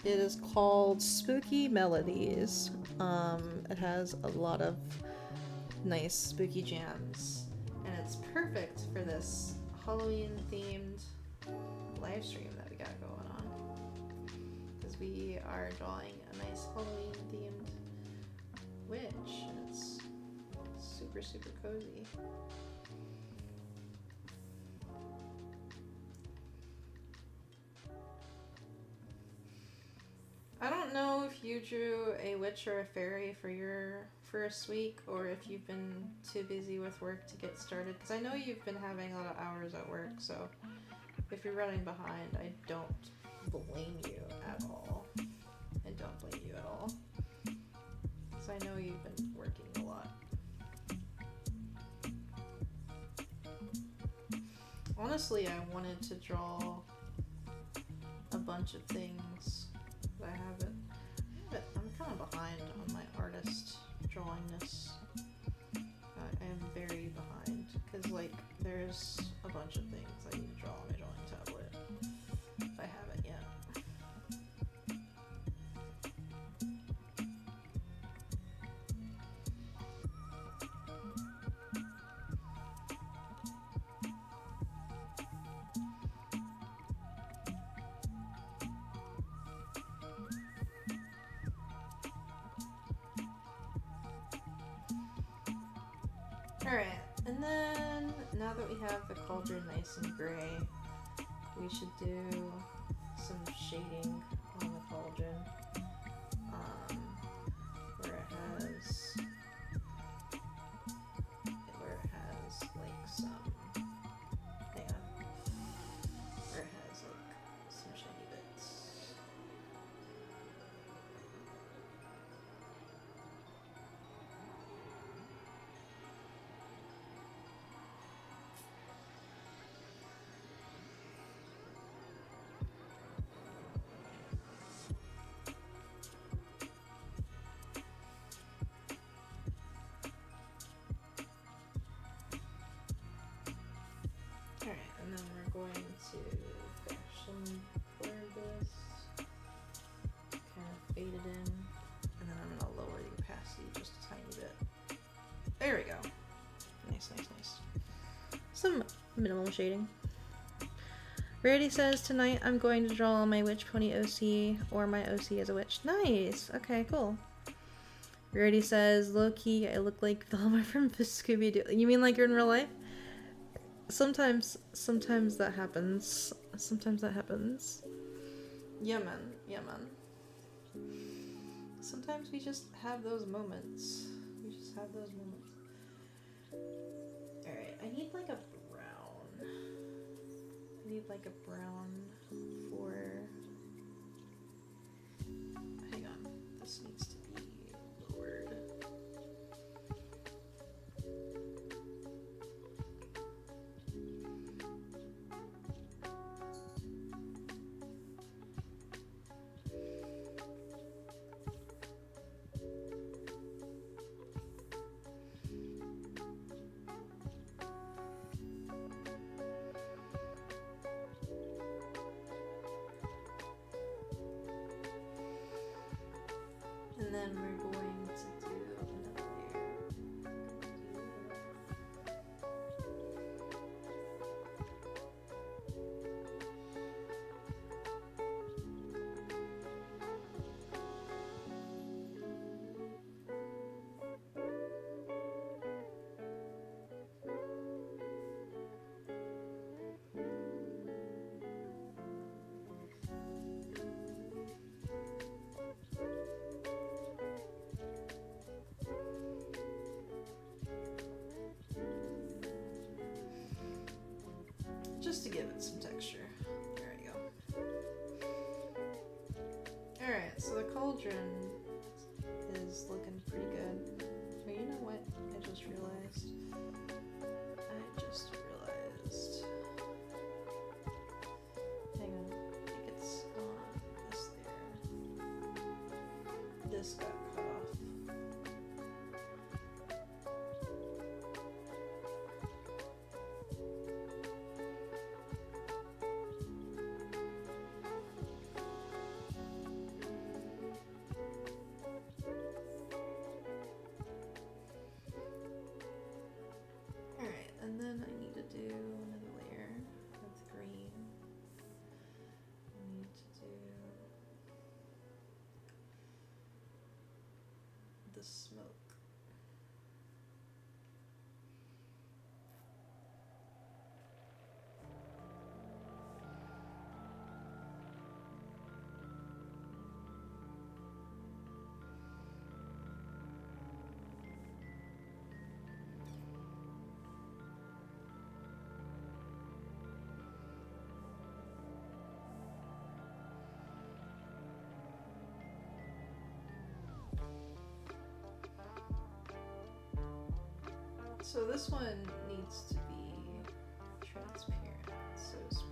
It is called Spooky Melodies. It has a lot of nice spooky jams, and it's perfect for this Halloween themed live stream that we got going on. Because we are drawing a nice Halloween themed witch, and it's super, super cozy. I don't know if you drew a witch or a fairy for your first week, or if you've been too busy with work to get started, because I know you've been having a lot of hours at work, so if you're running behind, I don't blame you at all. I don't blame you at all. Because I know you've been working a lot. Honestly, I wanted to draw a bunch of things, but I haven't. I'm kind of behind on my artist drawingness. I am very behind, because like there's a bunch of things I need to draw on my drawing tablet. I haven't yet. Alright, and then now that we have the cauldron nice and gray, we should do some shading on the cauldron. Where it has like some, hang on, where it has like some shiny bits. Minimal shading. Rarity says, tonight I'm going to draw my witch pony OC or my OC as a witch. Nice! Okay, cool. Rarity says, low-key, I look like Velma from Scooby-Doo. You mean like you're in real life? Sometimes that happens. Sometimes that happens. Yeah, man. Yeah, man. Sometimes we just have those moments. We just have those moments. Alright, I need like a brown. I need like a brown for... Hang on. This needs to be lowered. And then we're going to do another layer. Just to give it some texture. There we go. Alright, so the cauldron is looking pretty good. But you know what? I just realized. Hang on. I think it's on this there. This got cut off. And then I need to do another layer of green. I need to do the smoke. So this one needs to be transparent, so to speak.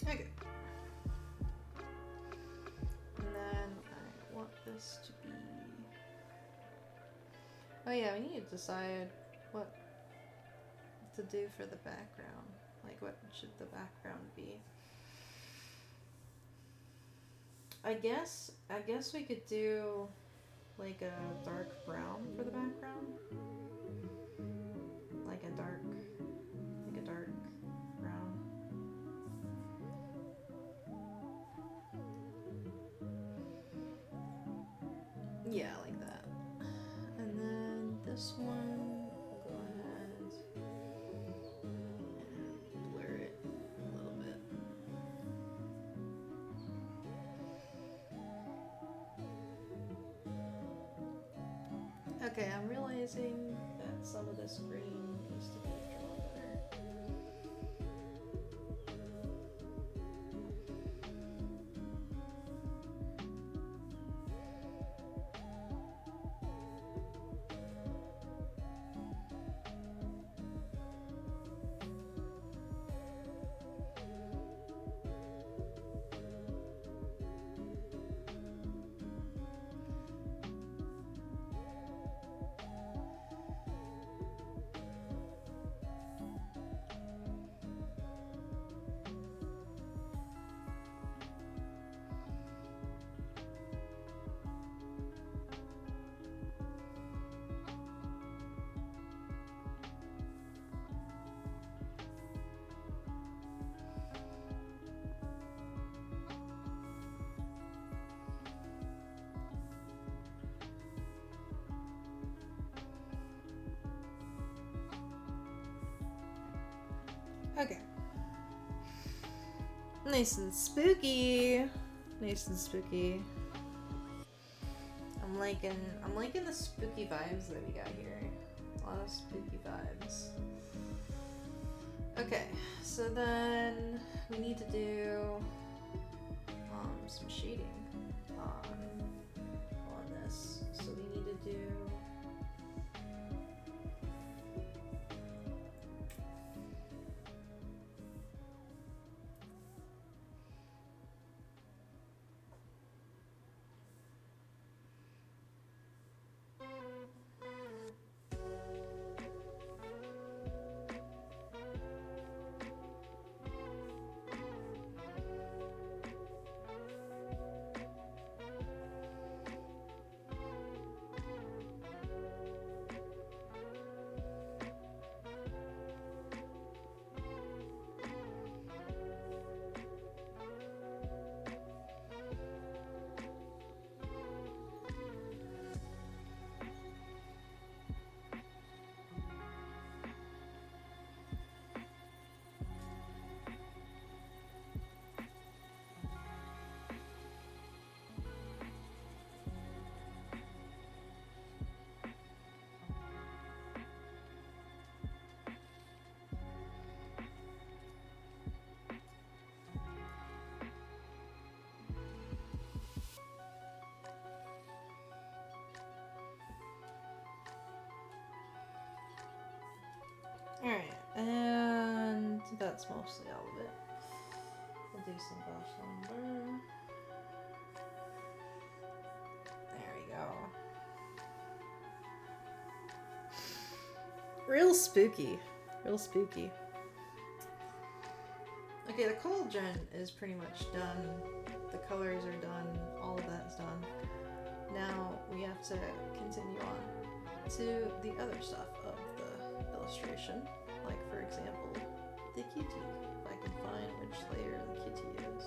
Okay. And then I want this to be... Oh yeah, we need to decide what to do for the background. Like, what should the background be? I guess we could do like a dark brown for the background. Like a dark Yeah, like that. And then this one, we'll go ahead and blur it a little bit. Okay, I'm realizing that some of this green needs to be drawn better. Okay. Nice and spooky. Nice and spooky. I'm liking the spooky vibes that we got here. A lot of spooky vibes. Okay, so then we need to do some shading on this. So we need to do Alright, and that's mostly all of it. We'll do some gosh lumber. There we go. Real spooky. Real spooky. Okay, the cauldron is pretty much done. The colors are done. All of that's done. Now we have to continue on to the other stuff of the illustration. Like, for example, the kitty. If I can find which layer the kitty is.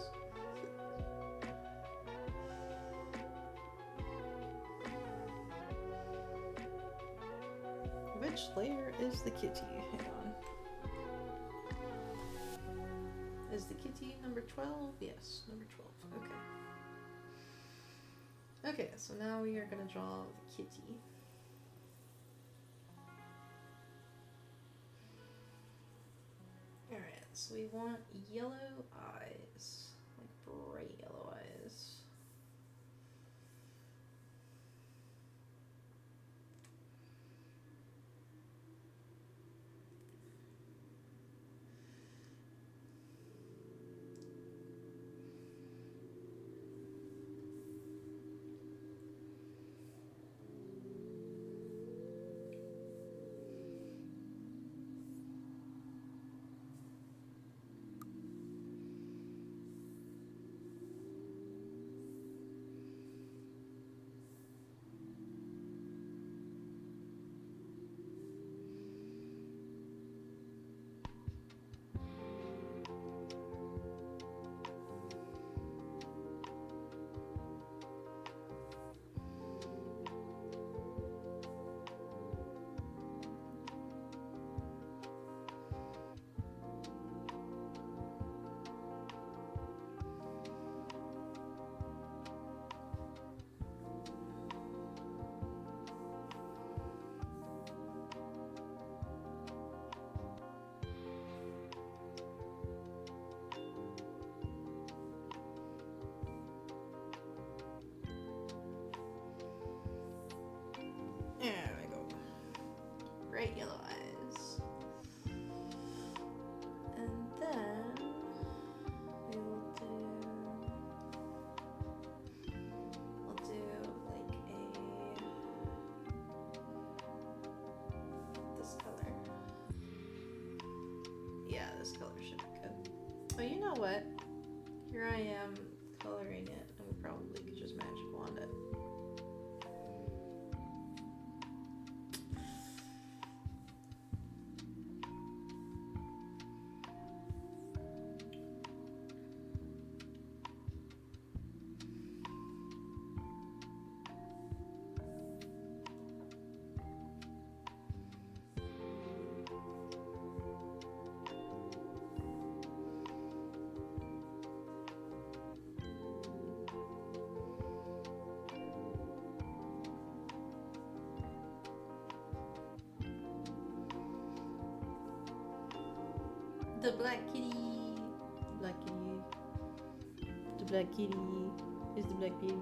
Which layer is the kitty? Hang on. Is the kitty number 12? Yes, number 12. Okay. Okay, so now we are going to draw the kitty. Alright, so we want yellow eyes. Like bright yellow eyes. this color should be good. Oh, you know what? Here I am coloring it, and we probably could just magic wand it. The black kitty. Black kitty. The black kitty. Is the black kitty.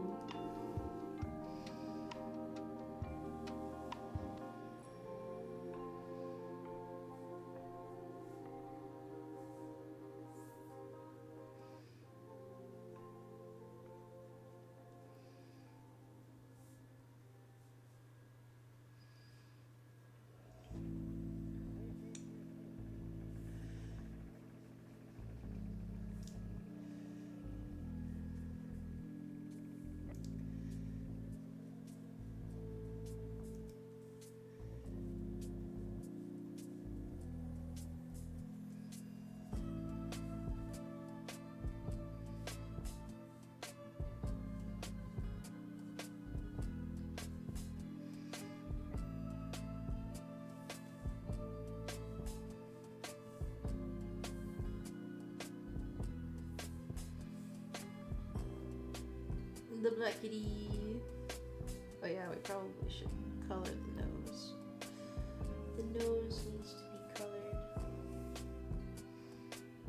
The black kitty. Oh yeah, we probably should color the nose. The nose needs to be colored.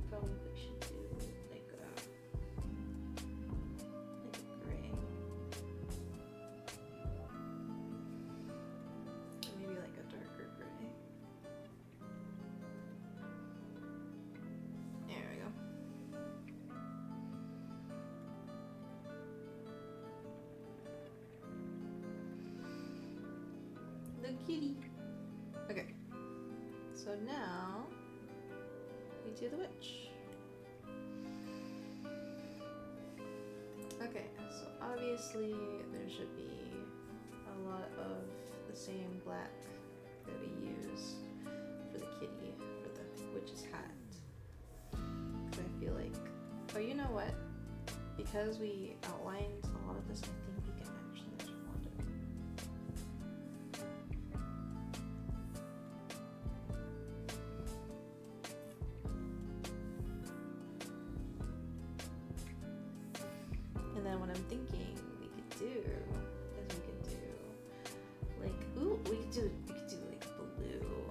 Probably should do like a gray. Maybe like a darker gray. There we go. The kitty. Okay. So now we do the witch. Okay, so obviously there should be a lot of the same black that we use for the kitty, for the witch's hat. Because I feel like, oh, you know what? Because we outlined a lot of this, I think we can actually just wand it. And then what I'm thinking we could do is we could do like, ooh, we could do like blue.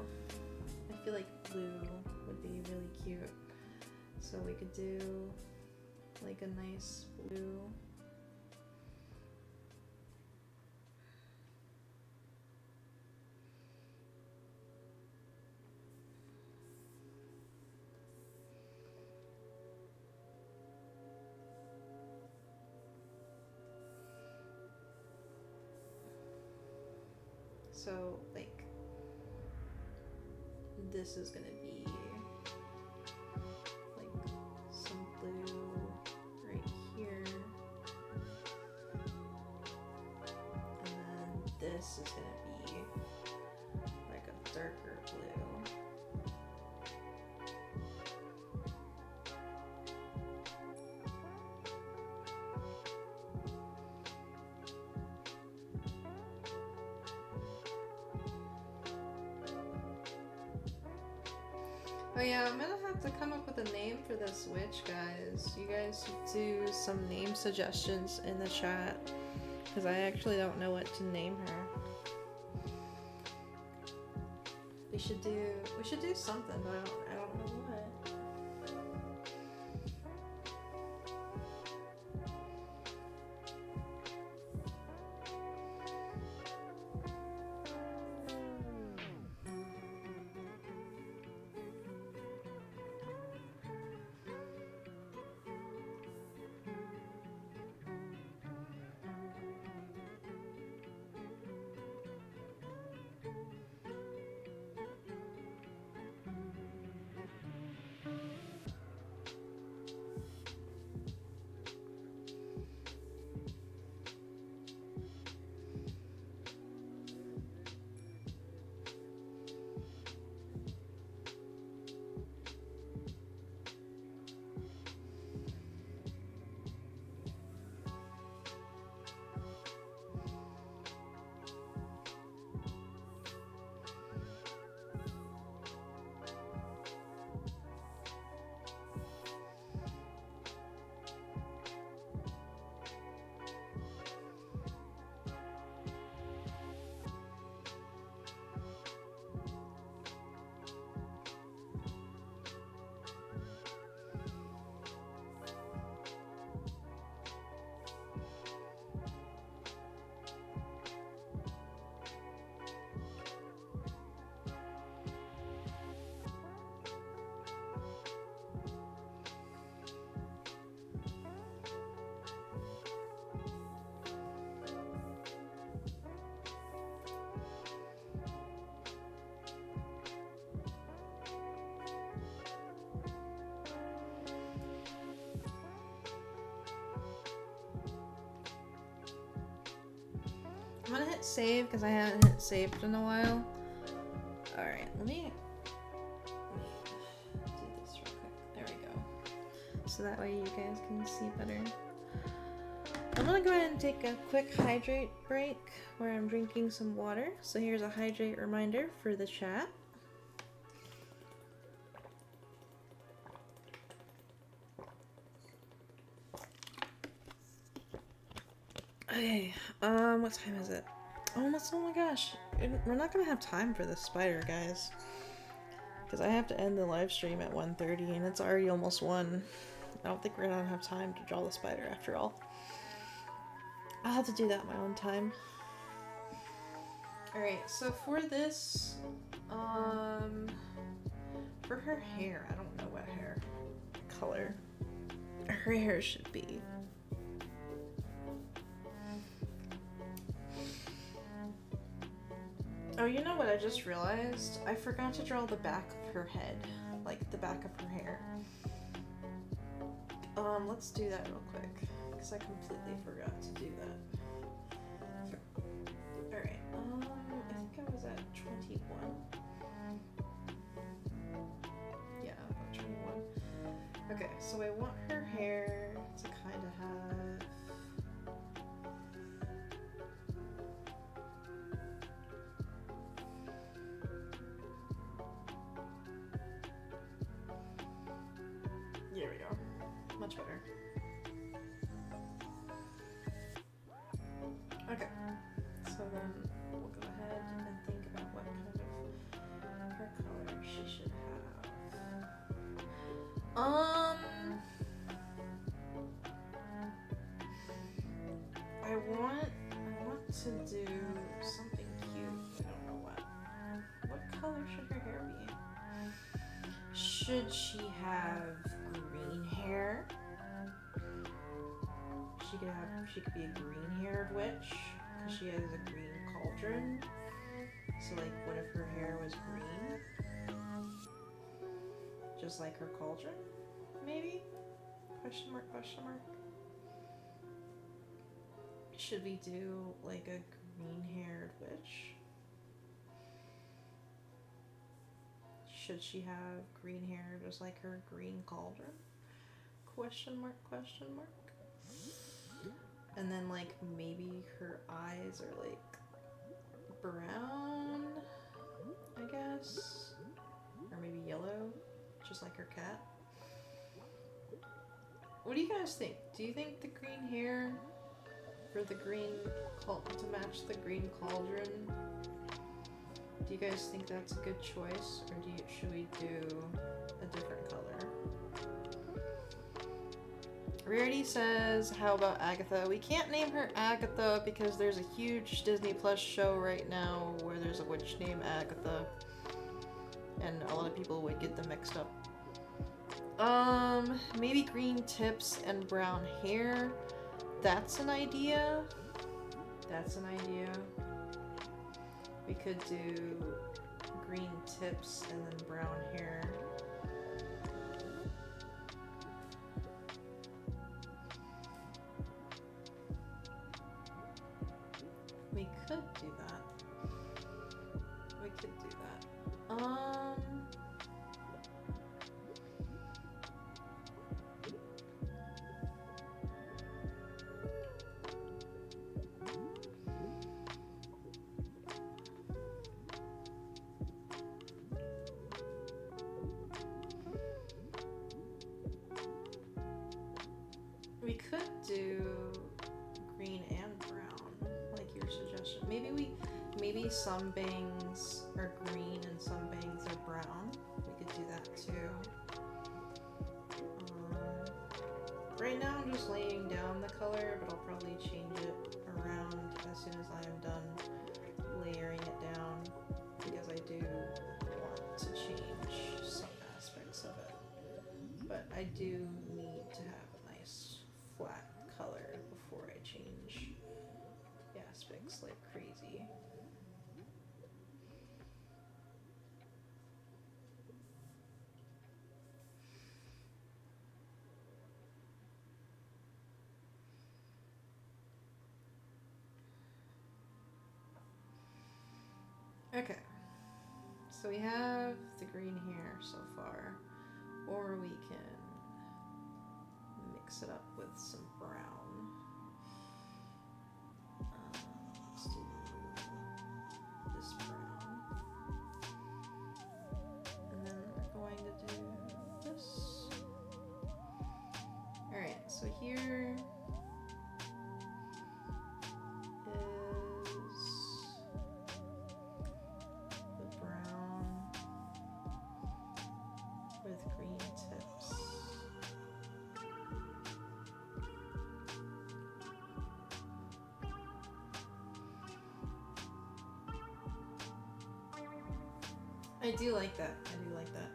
I feel like blue would be really cute. So we could do like a nice blue. So like this is gonna be like some blue right here, and then this is gonna be like a darker blue. Oh yeah, I'm gonna have to come up with a name for this witch, guys. You guys should do some name suggestions in the chat, because I actually don't know what to name her. We should do something, but I don't know what. I'm gonna hit save because I haven't hit saved in a while. Alright, let me do this real quick. There we go. So that way you guys can see better. I'm gonna go ahead and take a quick hydrate break where I'm drinking some water. So here's a hydrate reminder for the chat. Okay, what time is it? Almost, oh my gosh. We're not gonna have time for this spider, guys. Because I have to end the live stream at 1:30 and it's already almost 1. I don't think we're gonna have time to draw the spider after all. I'll have to do that my own time. Alright, so for this, for her hair, I don't know what hair color her hair should be. Oh, you know what I just realized? I forgot to draw the back of her head, like the back of her hair. Let's do that real quick, because I completely forgot to do that. Alright, I think I was at 21. Yeah, about 21. Okay, so I want her hair to kind of have... There we go. Much better. Okay, so then we'll go ahead and think about what kind of hair color she should have. I want to do something cute. I don't know what. What color should her hair be? Should she have green hair? She could be a green-haired witch because she has a green cauldron. So like, what if her hair was green? Just like her cauldron, maybe? Question mark, question mark. Should we do like a green-haired witch? Should she have green hair just like her green cauldron? Question mark, question mark. And then like maybe her eyes are like brown, I guess. Or maybe yellow, just like her cat. What do you guys think? Do you think the green hair for the green to match the green cauldron? Do you guys think that's a good choice, or should we do a different color? Rarity says, how about Agatha? We can't name her Agatha because there's a huge Disney Plus show right now where there's a witch named Agatha. And a lot of people would get them mixed up. Maybe green tips and brown hair. That's an idea. That's an idea. We could do green tips and then brown hair. We could do that. We could do that. We could do green and brown, like your suggestion. Maybe some bangs are green and some bangs are brown. We could do that too. Right now I'm just laying down the color, but I'll probably change it around as soon as I am done layering it down, because I do want to change some aspects of it. But I do need to have a nice flat color before I change the aspects like crazy. Okay. So we have the green here so far. Or we can mix it up with some brown. Let's do this brown. And then we're going to do this. Alright, so here is the brown with green tips. I do like that. I do like that.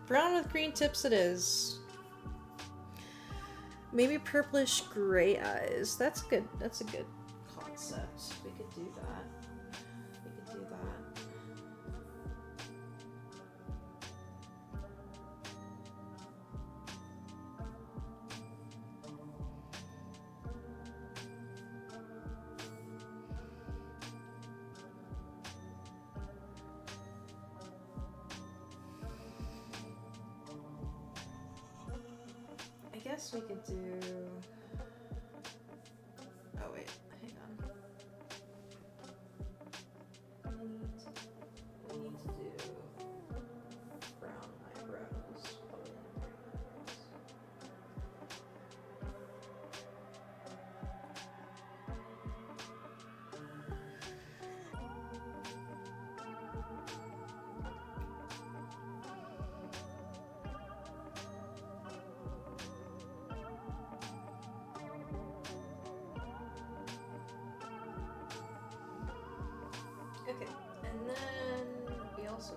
Brown with green tips it is. Maybe purplish gray eyes. That's good. That's a good concept. We could do that. We could do that. I guess we could do... Oh wait, hang on. We need to do brown eyebrows. Okay, and then we also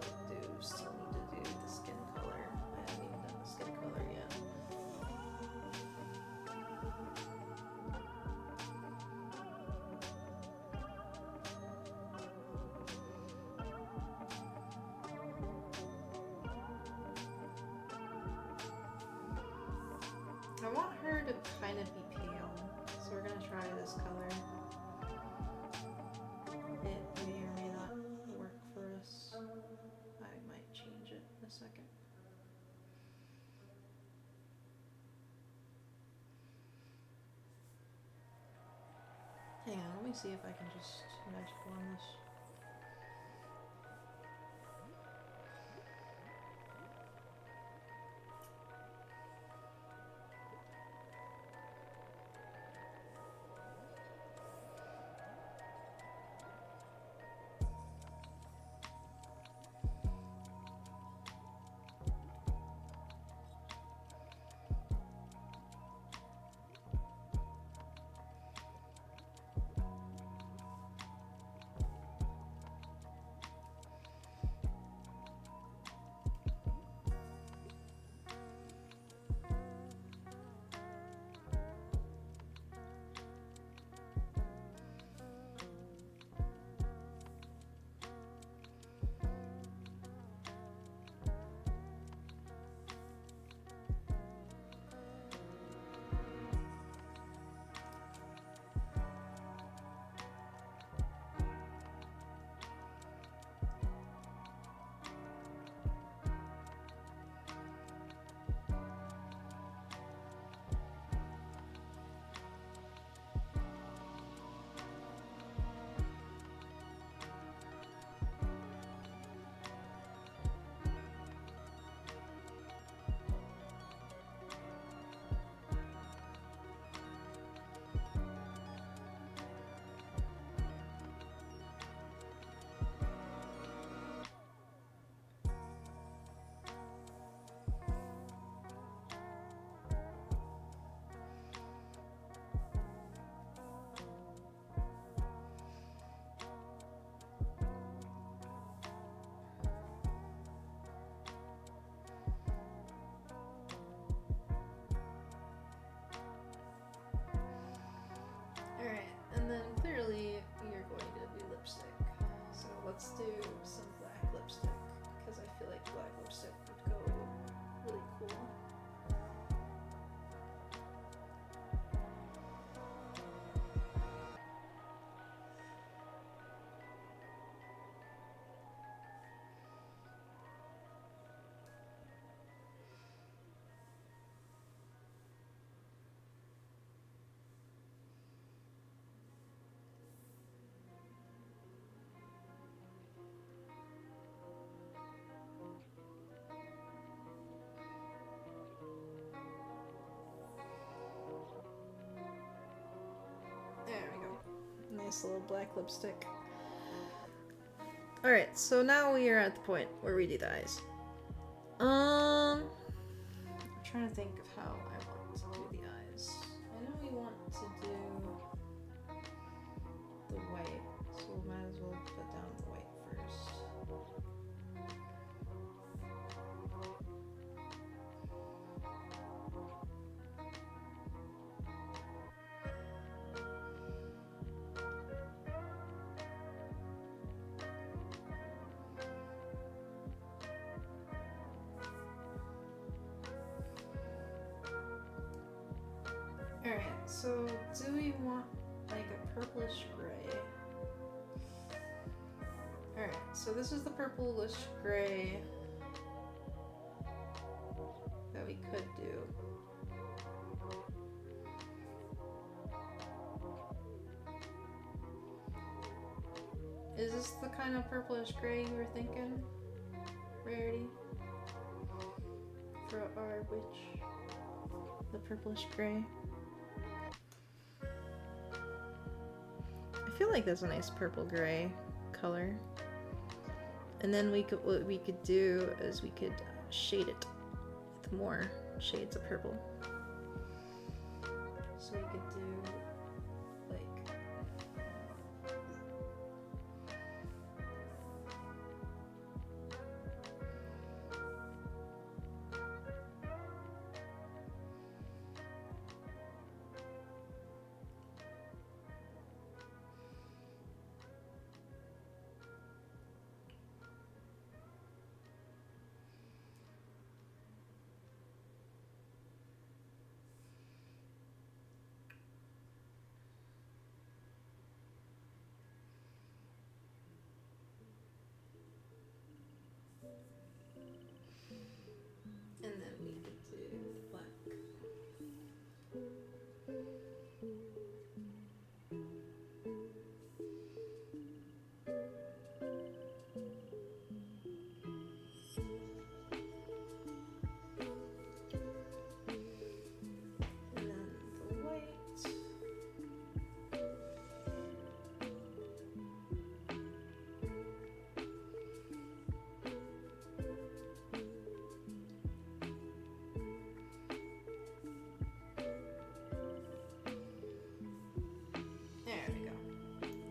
still need to do the skin color. I haven't even done the skin color yet. I want her to kind of be pale, so we're gonna try this color. It may or may not work for us. I might change it in a second. Hang on, let me see if I can just magic wand this. Nice little black lipstick. Alright, so now we are at the point where we do the eyes. I'm trying to think of how I want to do the eyes. I know we want to do the white, so we might as well put down the white first. Alright, so do we want like a purplish gray? Alright, so this is the purplish gray that we could do. Is this the kind of purplish gray you were thinking, Rarity? For our witch? The purplish gray? I feel like that's a nice purple gray color. And then what we could do is we could shade it with more shades of purple. So we could do like and then we could do black. And then the white. There we go.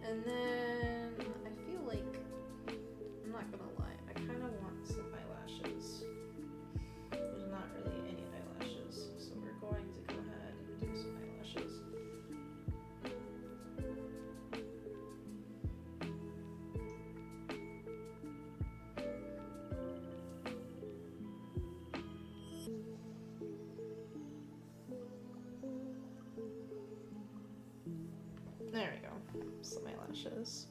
And then I feel like, I'm not gonna lie, I kind of want some eyelashes. There's not really any eyelashes, so we're going to go ahead and do some eyelashes. There we go. Some eyelashes.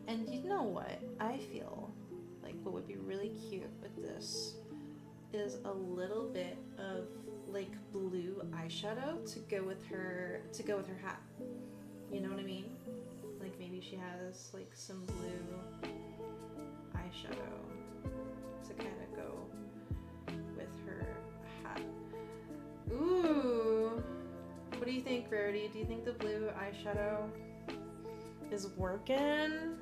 And you know what? I feel like what would be really cute with this is a little bit of like blue eyeshadow to go with her hat. You know what I mean? Like maybe she has like some blue eyeshadow to kind of go with her hat. Ooh. What do you think, Rarity? Do you think the blue eyeshadow is working?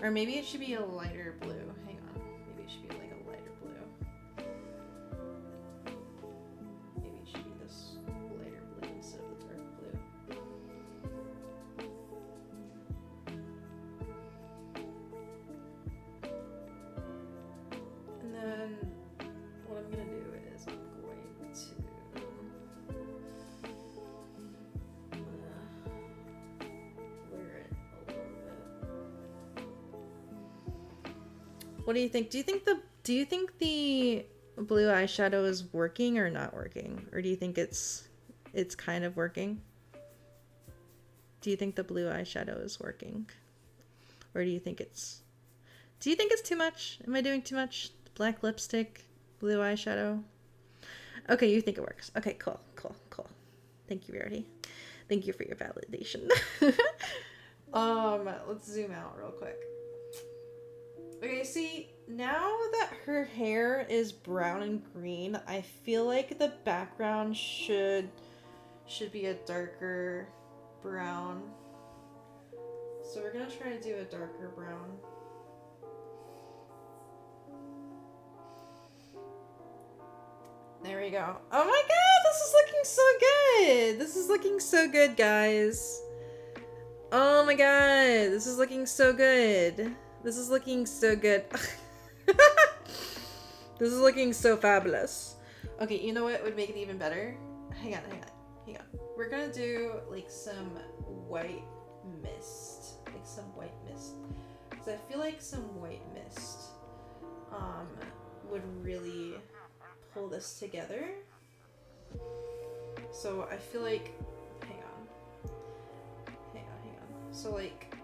Or maybe it should be a lighter blue. Hang on. Maybe it should be like a lighter blue. Maybe it should be this lighter blue instead of the dark blue. And then what I'm going to do is I'm going to blur it a little bit. What do you think? Do you think the blue eyeshadow is working or not working? Or do you think it's kind of working? Do you think the blue eyeshadow is working? Or do you think it's too much? Am I doing too much? Black lipstick, blue eyeshadow. Okay, you think it works. Okay, cool. Thank you, Rarity. Thank you for your validation. Let's zoom out real quick. Okay, see, now that her hair is brown and green, I feel like the background should be a darker brown. So we're gonna try to do a darker brown. There we go. Oh my god, this is looking so good! This is looking so good, guys. Oh my god, this is looking so good. This is looking so good. This is looking so fabulous. Okay, you know what would make it even better? Hang on. We're gonna do like some white mist. Like some white mist. Because I feel like some white mist would really pull this together. So I feel like, hang on. So like,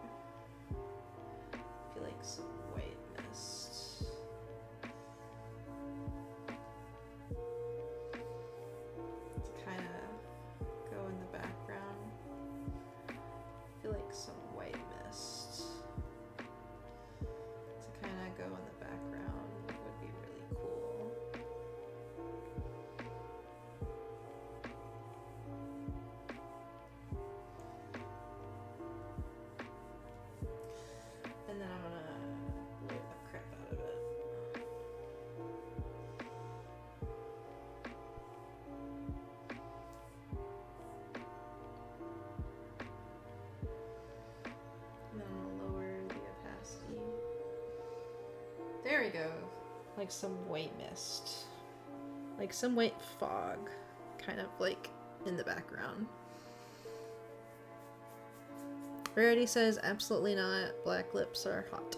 I feel like some white mist. To kind of go in the background. I feel like some white mist to kind of go in the background would be really cool. And then I'm gonna blur the crap out of it. And then I'm gonna lower the opacity. There we go. Like some white mist. Like some white fog. Kind of like in the background. Rarity says, absolutely not. Black lips are hot.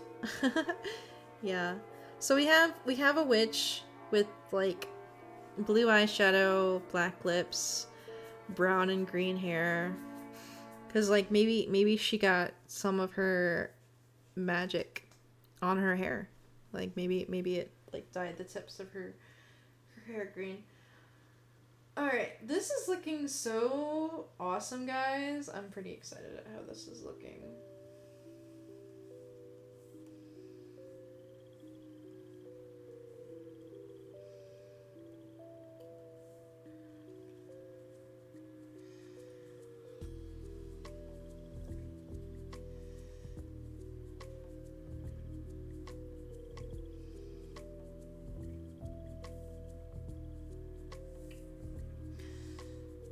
Yeah. So we have a witch with like blue eyeshadow, black lips, brown and green hair. Cause like maybe she got some of her magic on her hair. Like maybe it like dyed the tips of her hair green. Alright, this is looking so awesome, guys. I'm pretty excited at how this is looking.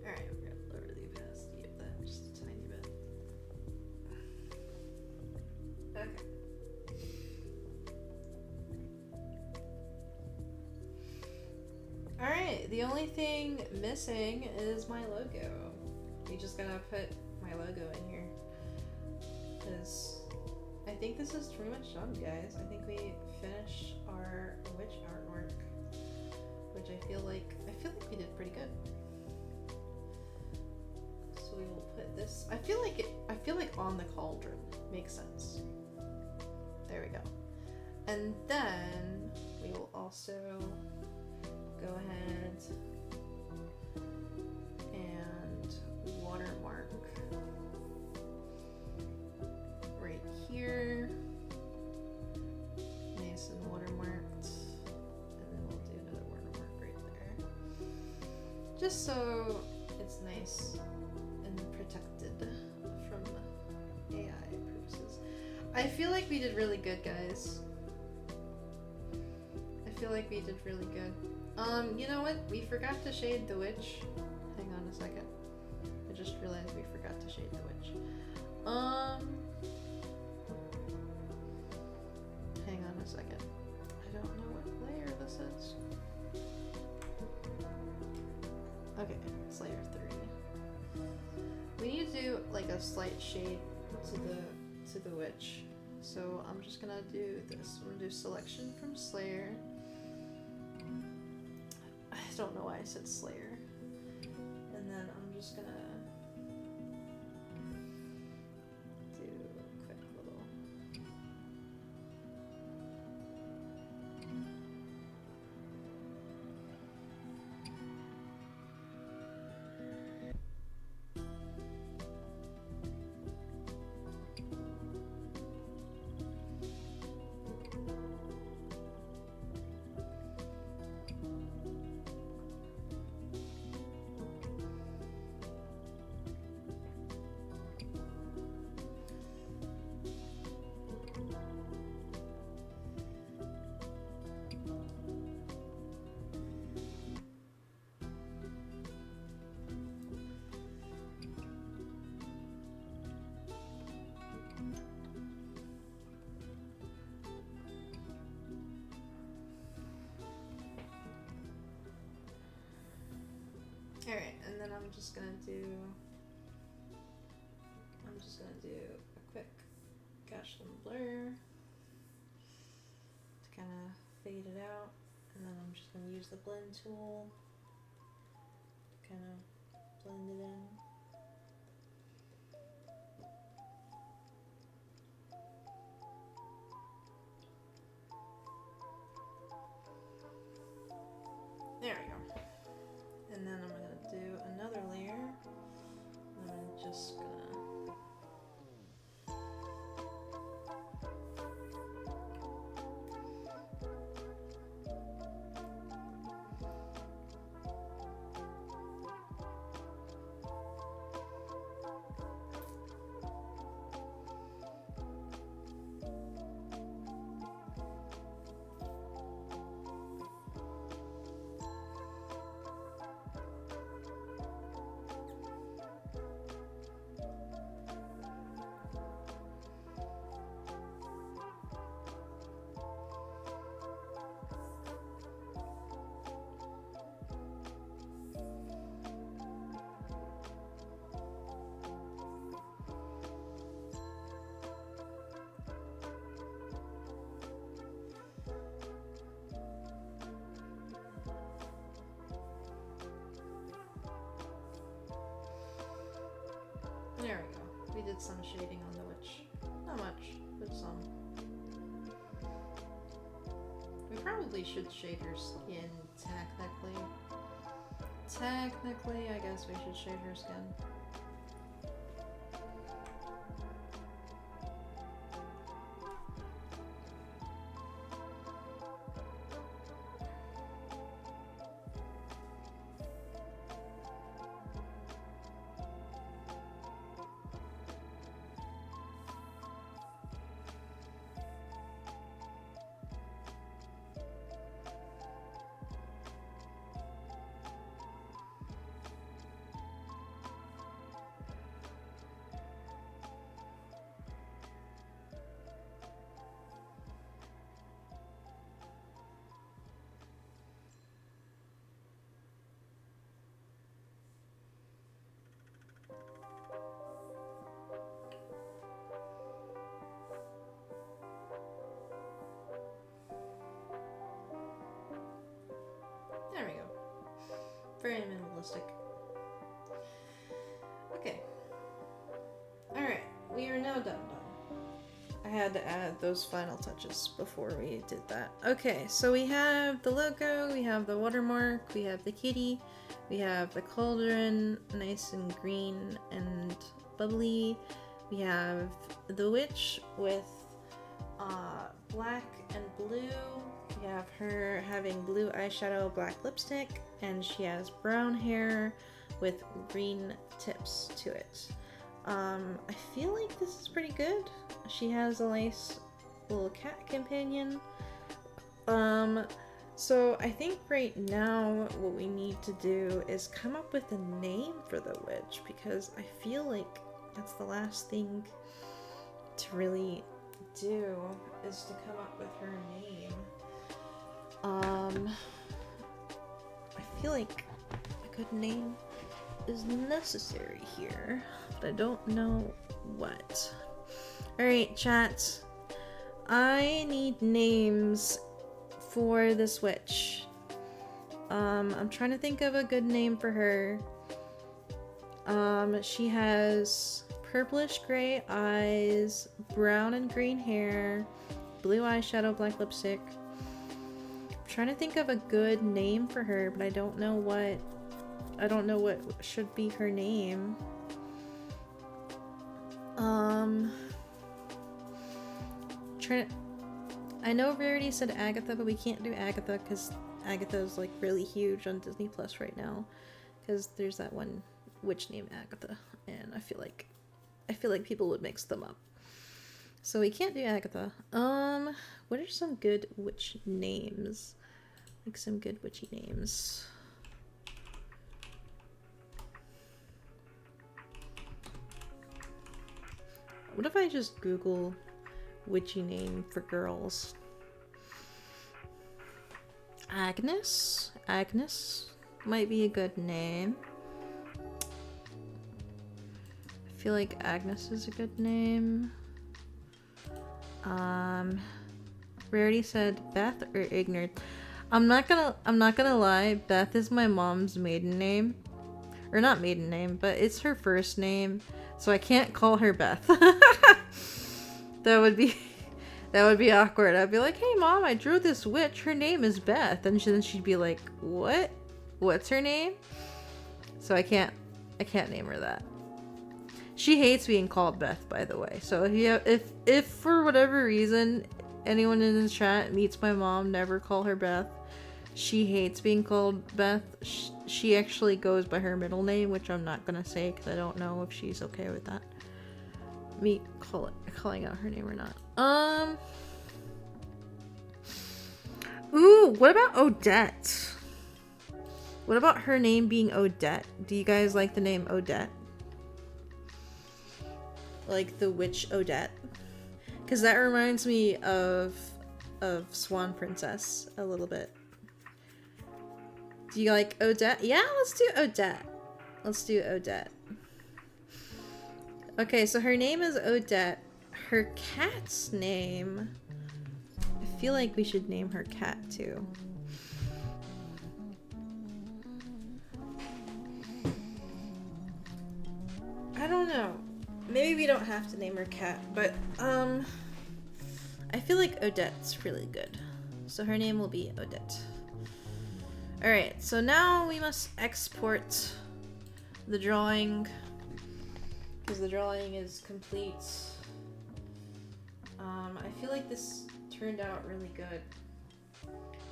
Alright, I'm gonna lower the opacity of that just a tiny bit. Okay. Alright, the only thing missing is my logo. We just gotta put my logo in here. Because I think this is pretty much done, guys. I think we finished our witch artwork. Which I feel like we did pretty good. So we will put this. I feel like on the cauldron makes sense. There we go. And then we will also go ahead and watermark right here. Nice and watermarked. And then we'll do another watermark right there. Just so it's nice and protected from AI purposes. I feel like we did really good, guys. I feel like we did really good. You know what? We forgot to shade the witch. Hang on a second. I just realized we forgot to shade the witch. Hang on a second. I don't know what layer this is. Okay, it's layer 3. We need to do like a slight shade to the witch. So I'm just gonna do this. We're gonna do selection from Slayer. I don't know why I said Slayer. And then I'm just gonna do a quick little. just gonna do a quick Gaussian blur to kind of fade it out, and then I'm just gonna use the blend tool to kind of blend it in. There we go. And then I'm gonna do another layer. And I'm just gonna there we go. We did some shading on the witch. Not much, but some. We probably should shade her skin technically. Technically, I guess we should shade her skin. There we go. Very minimalistic. Okay. Alright, we are now done. I had to add those final touches before we did that. Okay, so we have the logo, we have the watermark, we have the kitty, we have the cauldron, nice and green and bubbly. We have the witch with black and blue. We have her having blue eyeshadow, black lipstick, and she has brown hair with green tips to it. I feel like this is pretty good. She has a nice little cat companion. So I think right now what we need to do is come up with a name for the witch, because I feel like that's the last thing to really do, is to come up with her name. I feel like a good name is necessary here, but I don't know what. Alright, chat. I need names for this witch. I'm trying to think of a good name for her. She has purplish gray eyes, brown and green hair, blue eyeshadow, black lipstick. I'm trying to think of a good name for her, but I don't know what should be her name. I know Rarity said Agatha, but we can't do Agatha because Agatha is like really huge on Disney Plus right now, because there's that one witch named Agatha, and I feel like people would mix them up. So we can't do Agatha. What are some good witch names? Like some good witchy names. What if I just Google witchy name for girls? Agnes? Agnes might be a good name. feel like Agnes is a good name. Rarity said Beth or Ignard. I'm not gonna lie, Beth is my mom's maiden name. Or not maiden name, but it's her first name. So I can't call her Beth. That would be awkward. I'd be like, hey mom, I drew this witch. Her name is Beth. And then she'd be like, what? What's her name? So I can't name her that. She hates being called Beth, by the way. So if for whatever reason anyone in the chat meets my mom, never call her Beth. She hates being called Beth. She actually goes by her middle name, which I'm not gonna say because I don't know if she's okay with that. Me calling out her name or not. Ooh, what about Odette? What about her name being Odette? Do you guys like the name Odette? Like the witch Odette? Because that reminds me of Swan Princess a little bit. Do you like Odette? Yeah, let's do Odette. Let's do Odette. Okay, so her name is Odette. Her cat's name... I feel like we should name her cat too. I don't know. Maybe we don't have to name her cat, but I feel like Odette's really good. So her name will be Odette. Alright, so now we must export the drawing because the drawing is complete. I feel like this turned out really good.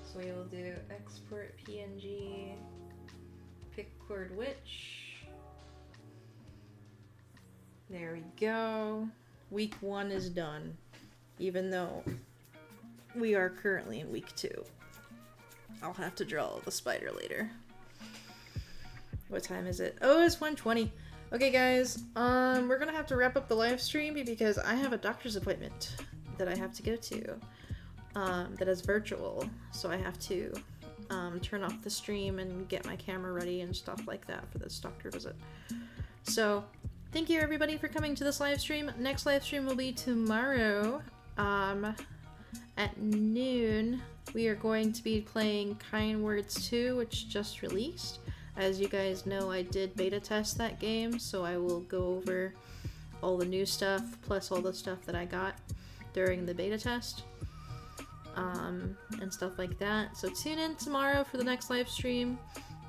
So we will do export PNG, pick cord witch. There we go. Week 1 is done, even though we are currently in week 2. I'll have to draw the spider later. What time is it? Oh, it's 1:20. Okay, guys. We're gonna have to wrap up the live stream because I have a doctor's appointment that I have to go to. That is virtual, so I have to turn off the stream and get my camera ready and stuff like that for this doctor visit. So, thank you everybody for coming to this live stream. Next live stream will be tomorrow at noon. We are going to be playing Kind Words 2, which just released. As you guys know, I did beta test that game, so I will go over all the new stuff, plus all the stuff that I got during the beta test, and stuff like that. So tune in tomorrow for the next live stream.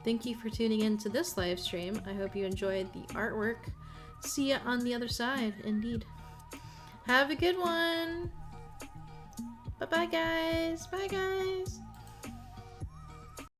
Thank you for tuning in to this live stream. I hope you enjoyed the artwork. See ya on the other side, indeed. Have a good one! Bye-bye, guys! Bye, guys!